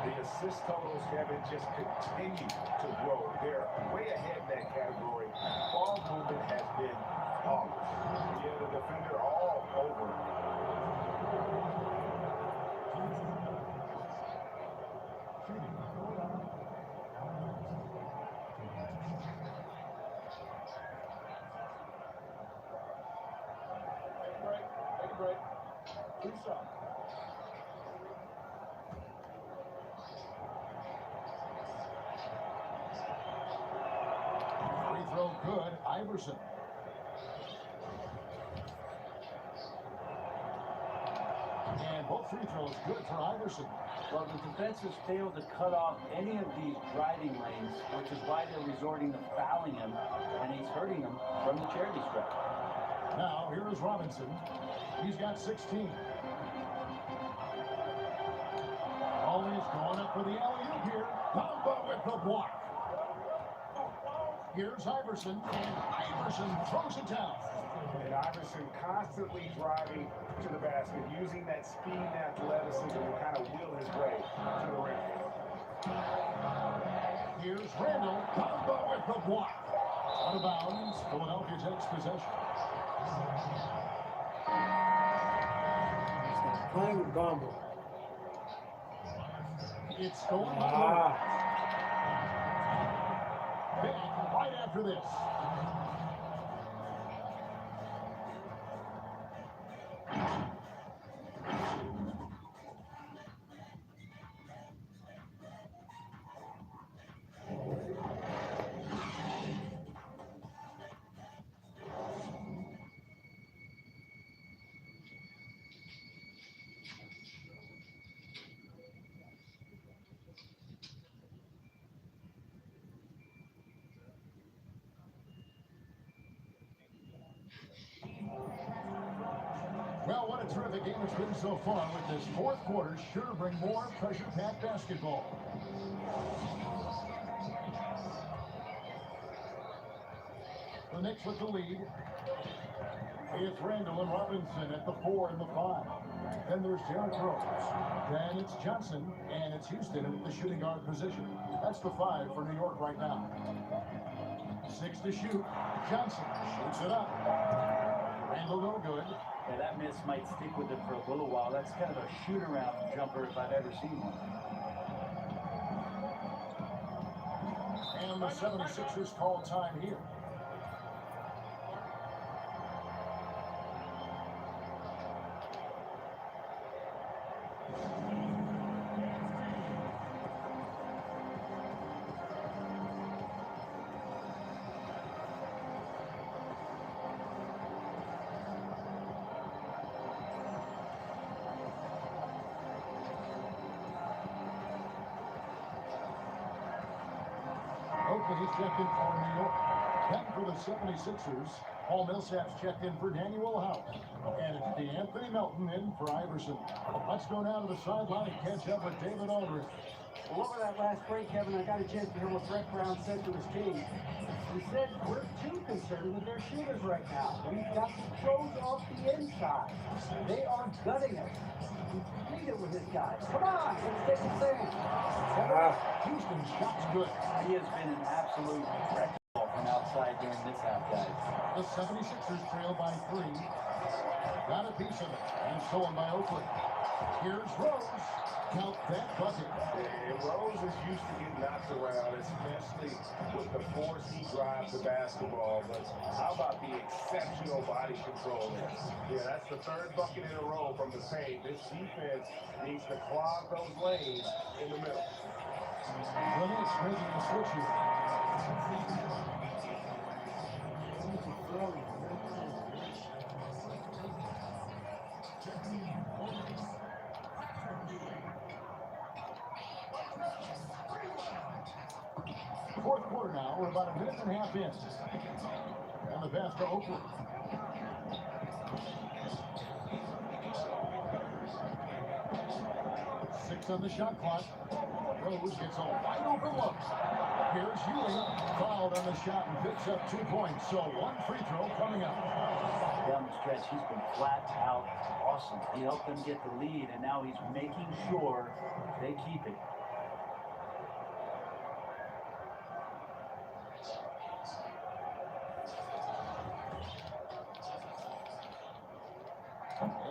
The assist totals haven't just continued to grow. They're way ahead in that category. Ball movement has been flawless. Yeah, the defender all over. Take a break. 2 shots. Free throw good, Iverson. And both free throws good for Iverson. Well, the defense has failed to cut off any of these driving lanes, which is why they're resorting to fouling him, and he's hurting them from the charity stripe. Now, here is Robinson. He's got 16. Always going up for the alley-oop here. Bamba with the block. Here's Iverson, and Iverson throws it down. And Iverson constantly driving to the basket, using that speed and athleticism to kind of will his way to the rim. Here's Randall. Bamba with the block. Out of bounds. Philadelphia takes possession. Playing with Bamba. It's going big right after this. Well, what a terrific game it's been so far, with this 4th quarter sure to bring more pressure-packed basketball. The Knicks with the lead. It's Randall and Robinson at the 4 and the 5. Then there's Derrick Rose. Then it's Johnson, and it's Houston at the shooting guard position. That's the 5 for New York right now. 6 to shoot. Johnson shoots it up. Randall no good. Yeah, that miss might stick with him for a little while. That's kind of a shoot-around jumper if I've ever seen one. And the 76ers call time here. Oakland is checked in for New York. Then for the 76ers, Paul Millsap's checked in for Daniel House. And it's DeAnthony Melton in for Iverson. Let's go down to the sideline and catch up with David Aldridge. Well, over that last break, Kevin, I got a chance to hear what Brett Brown said to his team. He said, we're too concerned with their shooters right now. We've got pros off the inside. They are gutting us. He pleaded with his guys. Come on, let's take a stand. Houston's shot's good. He has been an absolute wrecking ball from outside during this half, guys. The 76ers trail by 3. Got a piece of it, and stolen by Oakland. Here's Rose. Count that bucket. And Rose is used to getting knocked around, especially with the force he drives the basketball. But how about the exceptional body control there? Yeah, that's the 3rd bucket in a row from the paint. This defense needs to clog those lanes in the middle. The Knicks making a switch here. Fourth quarter now. We're about a minute and a half in. And the pass to Oakland. 6 on the shot clock. Rose gets a wide open look. Here's Ewing, fouled on the shot and picks up 2 points. So 1 free throw coming up. Down the stretch, he's been flat out awesome. He helped them get the lead, and now he's making sure they keep it.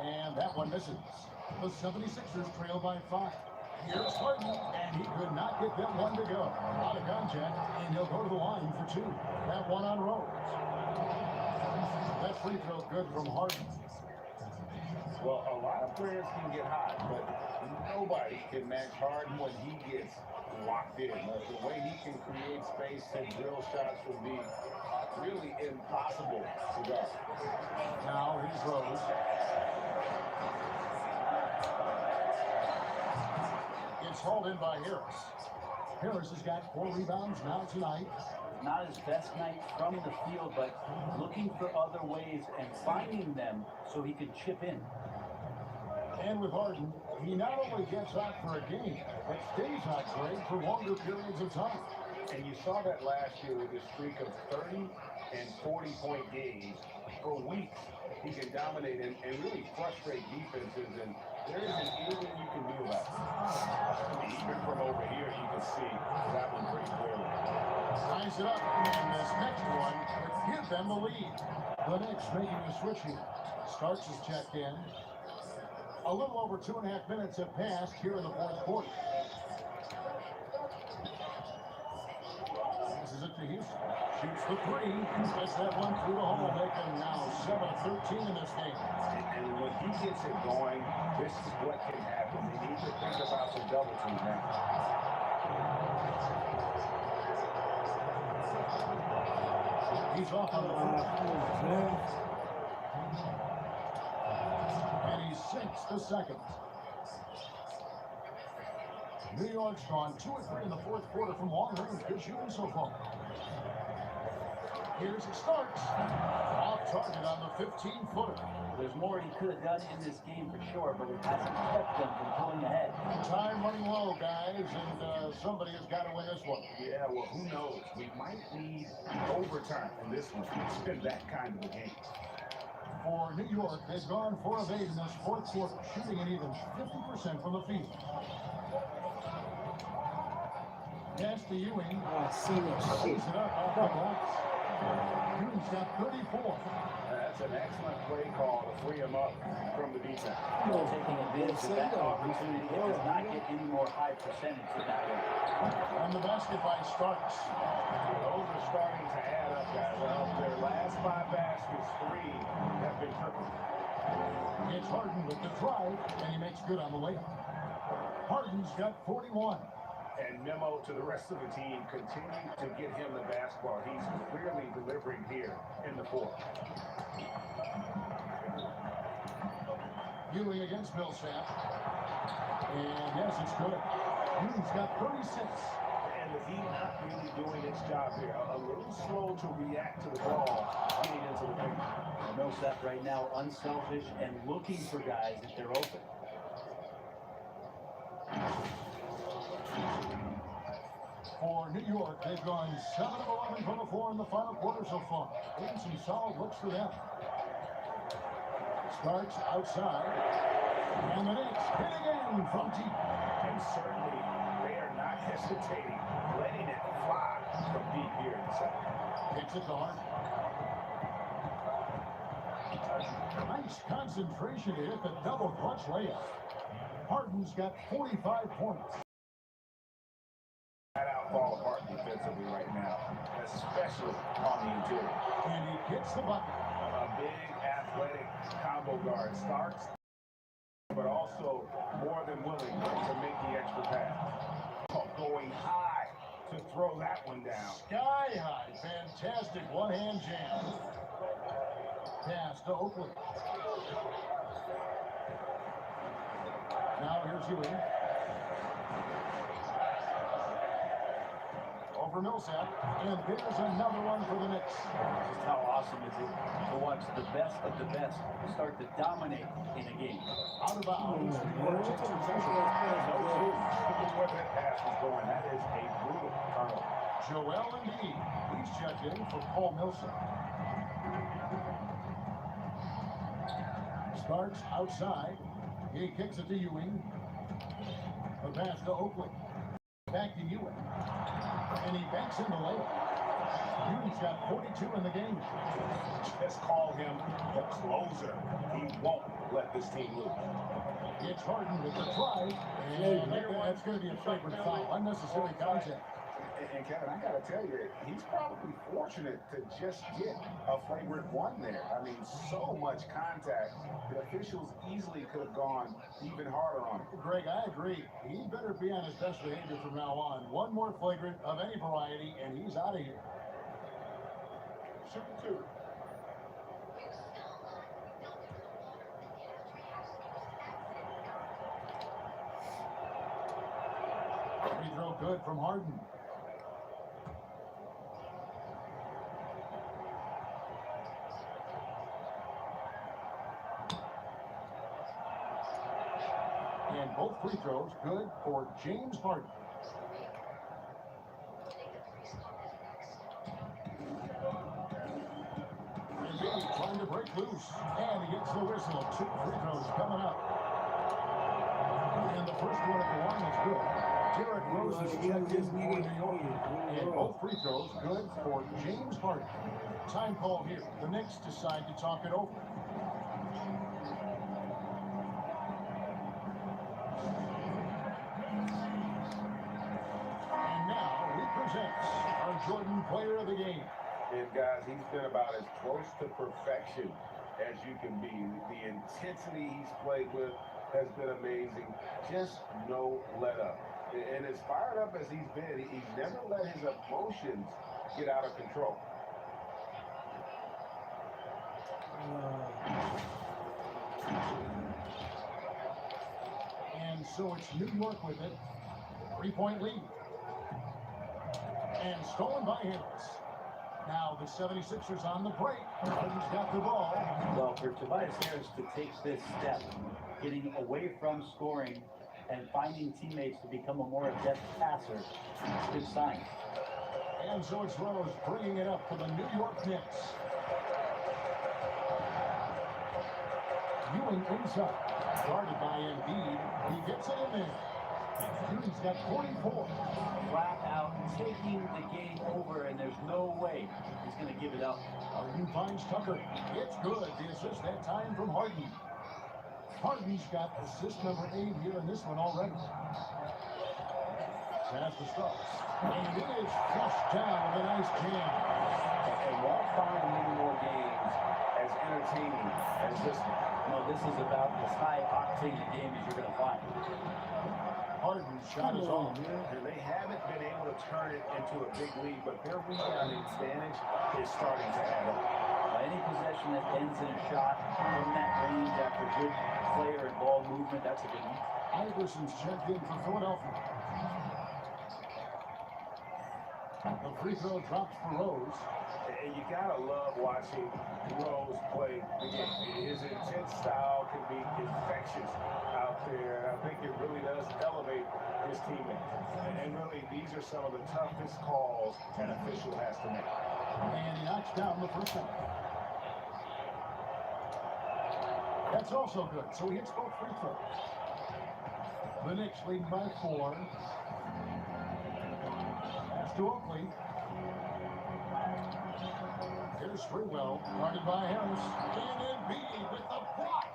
And that one misses. The 76ers trail by 5. Here's Harden, and he could not get that one to go. Out of contact, and he'll go to the line for 2. That one on Rose. That free throw good from Harden. Well, a lot of players can get hot, but nobody can match Harden when he gets locked in. The way he can create space and drill shots will be really impossible to guard. Now here's Rose. It's hauled in by Harris. Harris has got 4 rebounds now tonight. Not his best night from the field, but looking for other ways and finding them so he could chip in. And with Harden, he not only gets hot for a game, but stays hot, Greg, for longer periods of time. And you saw that last year with his streak of 30 and 40-point games. For weeks, he can dominate and really frustrate defenses, and there isn't anything you can do about it. Even from over here, you can see that one pretty clearly. Ties it up, and this next one would give them the lead. The Knicks making a switch here. Starks is checked in. A little over 2.5 minutes have passed here in the fourth quarter. Passes it to Houston. Shoots the 3. Gets that one through the hole, making now 7 of 13 in this game. And when he gets it going, this is what can happen. They need to think about the double team now. He's off on the floor. And he sinks the second. New York's gone 2 of 3 in the fourth quarter from long range. Good shooting so far. Here's it starts. Off target on the 15-footer. There's more he could have done in this game for sure, but it hasn't kept them from pulling ahead. Time running low, guys, and somebody has got to win this one. Yeah, well, who knows? We might need overtime in this one. It's been that kind of a game. For New York, they've gone 4 of 8 in this fourth quarter, shooting an even 50% from the field. Pass to Ewing. Plays it up off the glass. Ewing's got 34. That's an excellent play call to free him up from the defense. Taking advantage of that opportunity. It does not get any more high percentage than that way. On the basket by Starks. Those are starting to add up, guys. Well, their last 5 baskets, 3 have been triple. It's Harden with the drive, and he makes good on the layup. Harden's got 41. And memo to the rest of the team, continue to get him the basketball. He's clearly delivering here in the fourth. Ewing against Millsap. And yes, it's good. Ewing's got 36. And the team not really doing its job here. A little slow to react to the ball getting into the paint. Millsap right now unselfish and looking for guys if they're open. For New York, they've gone 7 of 11 from the floor in the final quarter so far. And some solid looks for them. Starks outside. And the Knicks hit again from deep. And certainly, they are not hesitating, letting it fly from deep here in the second. Kicks it to Harden. Nice concentration to hit the double clutch layup. Harden's got 45 points. That out fall apart defensively right now, especially on the interior. And he gets the bucket. A big athletic combo guard Starks, but also more than willing to make the extra pass. Going high to throw that one down. Sky high. Fantastic one-hand jam. Pass to Oakley. Now here's Ewing. Over Millsap. And there's another one for the Knicks. Just how awesome is it to watch the best of the best start to dominate in a game. Out of bounds. Where that pass was going, that is a brutal turnover. Joel Embiid. He's checked in for Paul Millsap. Starks outside. He kicks it to Ewing. The pass to Oakley. Back to Ewing. And he banks in the layup. Ewing's got 42 in the game. Just call him the closer. He won't let this team lose. It's Harden with the try. And that's going to be a flagrant foul. Unnecessary contact. And Kevin, I gotta tell you, he's probably fortunate to just get a flagrant one there. I mean, so much contact. The officials easily could have gone even harder on him. Greg, I agree. He better be on his best behavior from now on. One more flagrant of any variety, and he's out of here. Shooting two. Free throw good from Harden. And both free throws good for James Harden. Embiid trying to break loose. And he gets the whistle. 2 free throws coming up. And the first one at the line is good. Derrick Rose is checked in for New York. And both free throws good for James Harden. Time call here. The Knicks decide to talk it over. Our Jordan player of the game. And guys, he's been about as close to perfection as you can be. The intensity he's played with has been amazing. Just no let up. And as fired up as he's been, he's never let his emotions get out of control. And so it's New York with it. 3-point lead. And stolen by Harris. Now the 76ers on the break. Harden's got the ball. Well, for Tobias Harris to take this step, getting away from scoring and finding teammates to become a more adept passer, good sign. And so it's Rose bringing it up for the New York Knicks. Ewing inside. Guarded by Embiid. He gets it in there. Ewing's got 44. Flat out taking the game over, and there's no way he's going to give it up. Harden finds Tucker. It's good. The assist that time from Harden. Harden's got assist number 8 here in this one already. Pass to Starks. And it is flushed down with a nice jam. And won't find many more games as entertaining as this one. No, this is about as high octane a game as you're going to find. Harden's shot is on. And they haven't been able to turn it into a big lead, but their rebounding advantage is starting to add up. Any possession that ends in a shot from that range after good player and ball movement, that's a good one. Iverson's checked in for Philadelphia. The free throw drops for Rose. And you gotta love watching Rose play the game. His intense style can be infectious out there. I think it really does elevate his teammates. And really, these are some of the toughest calls an official has to make. And he knocks down the first one. That's also good. So he hits both free throws. The Knicks lead by 4. Pass to Oakley. Here's Sprewell, guarded by Harris. And Embiid with the block.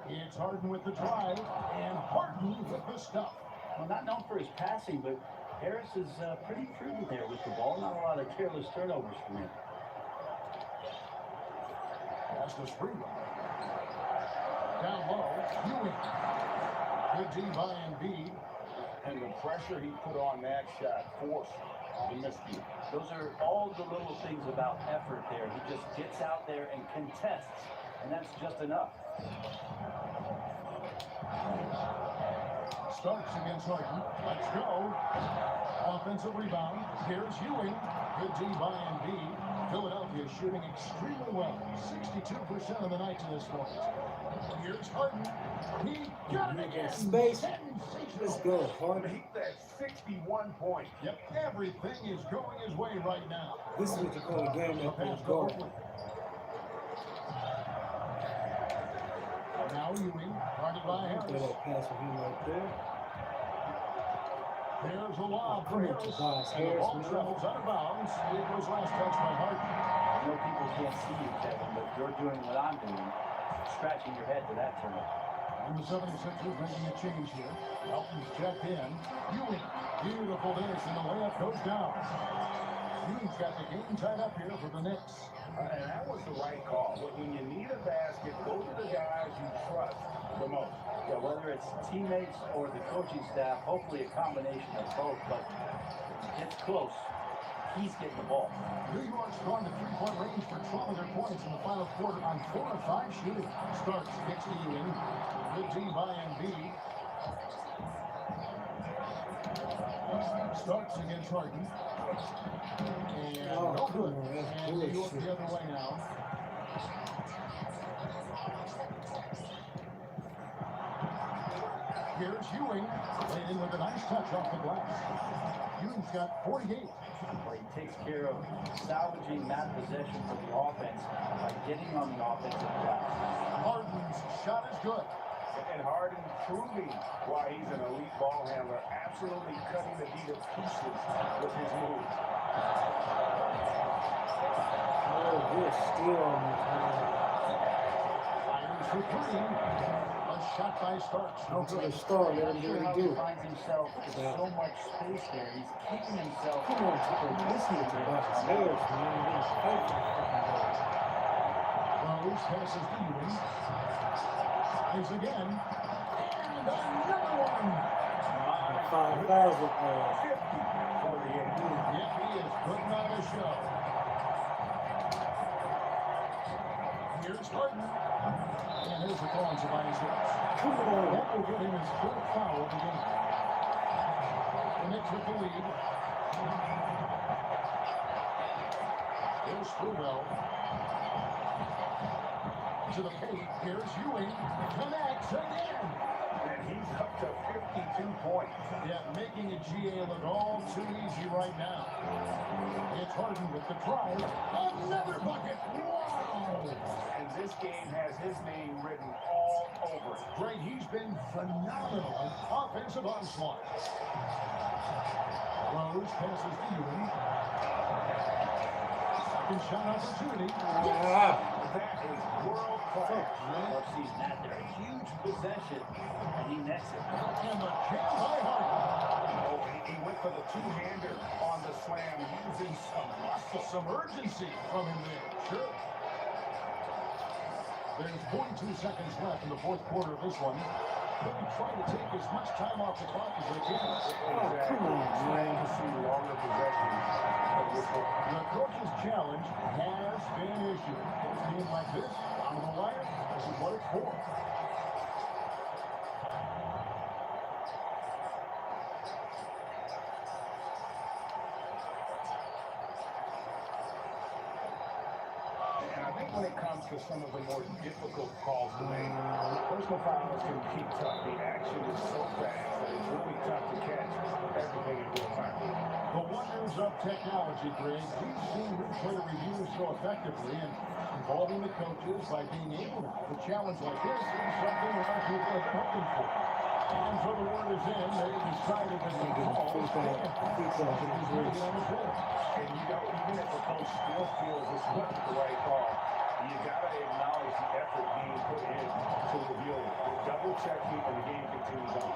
It's Harden with the drive, and Harden with the stuff. Well, not known for his passing, but Harris is pretty prudent there with the ball. Not a lot of careless turnovers for him. Pass to Sprewell. Down low, Ewing. Good D by Embiid. And the pressure he put on that shot forced the miscue. Those are all the little things about effort there. He just gets out there and contests, and that's just enough. Starks against Harden. Let's go. Offensive rebound. Here's Ewing. Good D by Embiid. Philadelphia shooting extremely well. 62% of the night to this point. Here's Harden. He got it again. Space. Let's go, Harden. Make that 61 points. Yep, everything is going his way right now. This is what you call a game that Pass goes to guard. Oakley. Now Ewing, guarded by Look at Harris. that pass from him right there. There's a lob for Come on, Harris. Tobias And the Harris, ball man. travels out of bounds. It was last touched by Harden. I know people can't see you, Kevin, but you're doing what I'm doing, scratching your head to that turnover. And the 76ers making a change here. Elton's checked in. Ewing, beautiful dish, and the layup goes down. Ewing's got the game tied up here for the Knicks. And that was the right call. When you need a basket, go to the guys you trust the most. Yeah, whether it's teammates or the coaching staff, hopefully a combination of both, but it's close. He's getting the ball. New York's gone to three-point range for 12 of their points in the final quarter on 4 of 5 shooting. Starks gets to Ewing. Good D by Embiid. Starks against Harden. And Oh, no come good. on, that's And New York bullshit. the other way now. Here's Ewing. Laid in with a nice touch off the glass. Ewing's got 48. Where he takes care of salvaging that possession for the offense by getting on the offensive glass. Harden's shot is good. And Harden proving why he's an elite ball handler, absolutely cutting the D to pieces with his moves. Oh, good steal on this, man. Fires for 3. A shot by Starks. No To the good. star, let him Not do sure what how he he do. finds himself with Yeah. so much space there. He's kicking himself. Come on, listen to Tobias Harris, man. He's fighting the fucking ball. Rose passes to Ewing. Plays again. And another one. 5,000. 50 for the game. Yep, he is putting on a show. Here's Harden. And there's the call on Tobias Harris. Come on. That will give him his 4th foul of the game. The Knicks with the lead. Here's Sprewell. To the paint. Here's Ewing. Connects again. And he's up to 52 points. Yeah, making a GA look all too easy right now. It's Harden with the drive. Another bucket. Wow. And this game has his name written all over it. Great. He's been phenomenal on offensive onslaught. Rose passes to Ewing. Second shot opportunity. That is world class. I've seen that there. Huge possession, and he nets it. And the kick by Harden. Oh, he went for the two-hander on the slam, using some muscle. Some urgency from him there. Sure. There's 42 seconds left in the 4th quarter of this one. They'll be trying to take as much time off the clock as they can. Oh, come on, man. To see longer possessions of this one. The coach's challenge has been issued. It's a game like this, on the wire, this is what it's for. And I think when it comes to some of the more difficult calls to make, personal fouls can keep tough. The action is so fast that it's really tough to catch everything in real time. The wonders of technology, Greg. We've seen replay reviews so effectively and involving the coaches by being able to challenge like this is something a lot of people have been hoping for. And so the word is in, they decided that the call was taken. And you know, even if the coach still feels this wasn't the right call, you gotta acknowledge the effort being put in to review it. Double checking and the game continues on.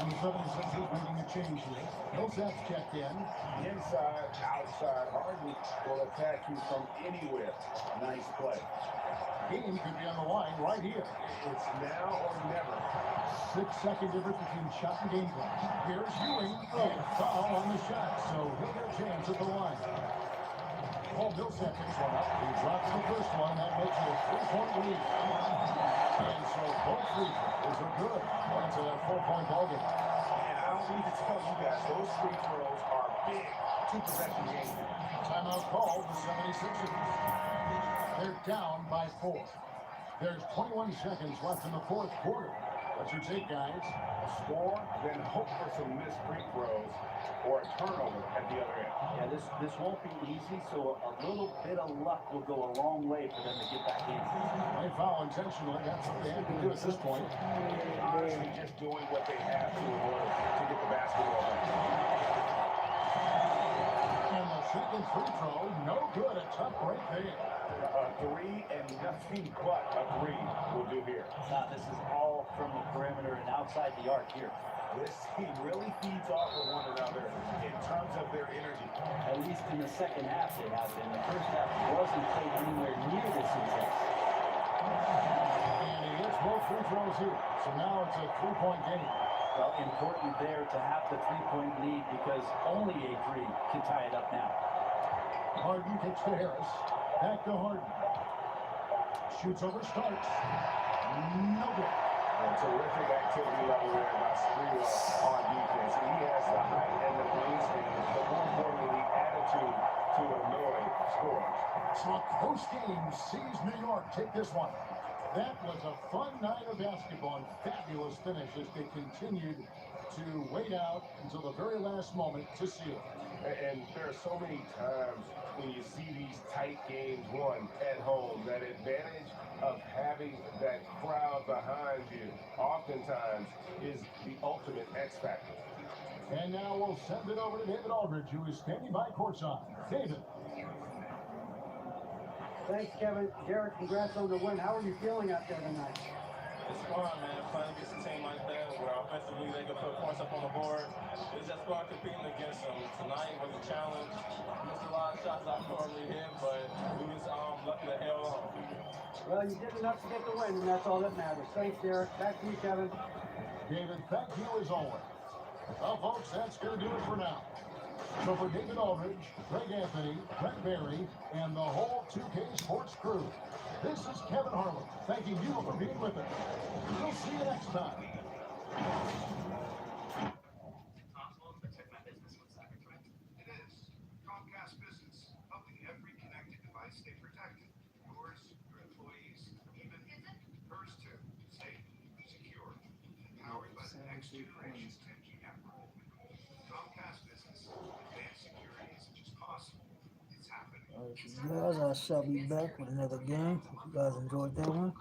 The 76ers making a change here. Millsap's checked in. Inside, outside, Harden will attack you from anywhere. Nice play. Game could be on the line right here. It's now or never. 6-second difference between shot and game clock. Here's Ewing and foul on the shot, so he'll get a chance at the line. Paul Millsap picks one up. He drops the first one. That makes it a 3-point lead. And so both free throws are good. It's a 4-point ballgame. And I don't need to tell you guys, those free throws are big. 2-possession games. Timeout called the 76ers. They're down by 4. There's 21 seconds left in the fourth quarter. What's your take, guys? Score, then hope for some missed free throws or a turnover at the other end. Yeah, this won't be easy, so a little bit of luck will go a long way for them to get back in. They foul intentionally. That's what they have to do at this point. Honestly, just doing what they have to in order to get the basketball back. And the second free throw, no good. A tough break there. A three and nothing but a three will do here. This is all from the perimeter and outside the arc here. This team really feeds off of one another in terms of their energy. At least in the second half they have been. The first half wasn't played anywhere near this intense. And he hits both free throws here. So now it's a 3-point game. Well, important there to have the 3-point lead because only a 3 can tie it up now. Harden kicks to Harris. Back to Harden. Shoots over Starks. No good. A terrific activity level there by Sprewell on defense. And he has the height and the wingspan, but more importantly, the attitude to annoy scorers. So a close game sees New York take this one. That was a fun night of basketball and fabulous finish as they continued to wait out until the very last moment to seal it. And there are so many times when you see these tight games won at home, that advantage of having that crowd behind you oftentimes is the ultimate X factor. And now we'll send it over to David Aldridge, who is standing by courtside. David. Thanks, Kevin. Derek, congrats on the win. How are you feeling out there tonight? It's fun, man. Fun against a team like that where offensively they can put points up on the board. It's just fun competing against them. Tonight was a challenge. Missed a lot of shots I normally hit, but we was lucky to held on. Well, you did enough to get the win, and that's all that matters. Thanks, Derek. Back to you, Kevin. David, thank you as always. Well, folks, that's going to do it for now. So for David Aldridge, Greg Anthony, Brent Barry, and the whole 2K Sports crew, this is Kevin Harlan, thanking you for being with us. We'll see you next time. Protect my business with Cyberthreat. It is. Comcast Business, helping every connected device stay protected. Yours, your employees, even hers too. Safe, secure, and powered by the next generation's 10G network. Comcast Business, advanced security isn't just possible, it's happening. Alright, guys, I shall be back with another game. Hope you guys enjoyed that one.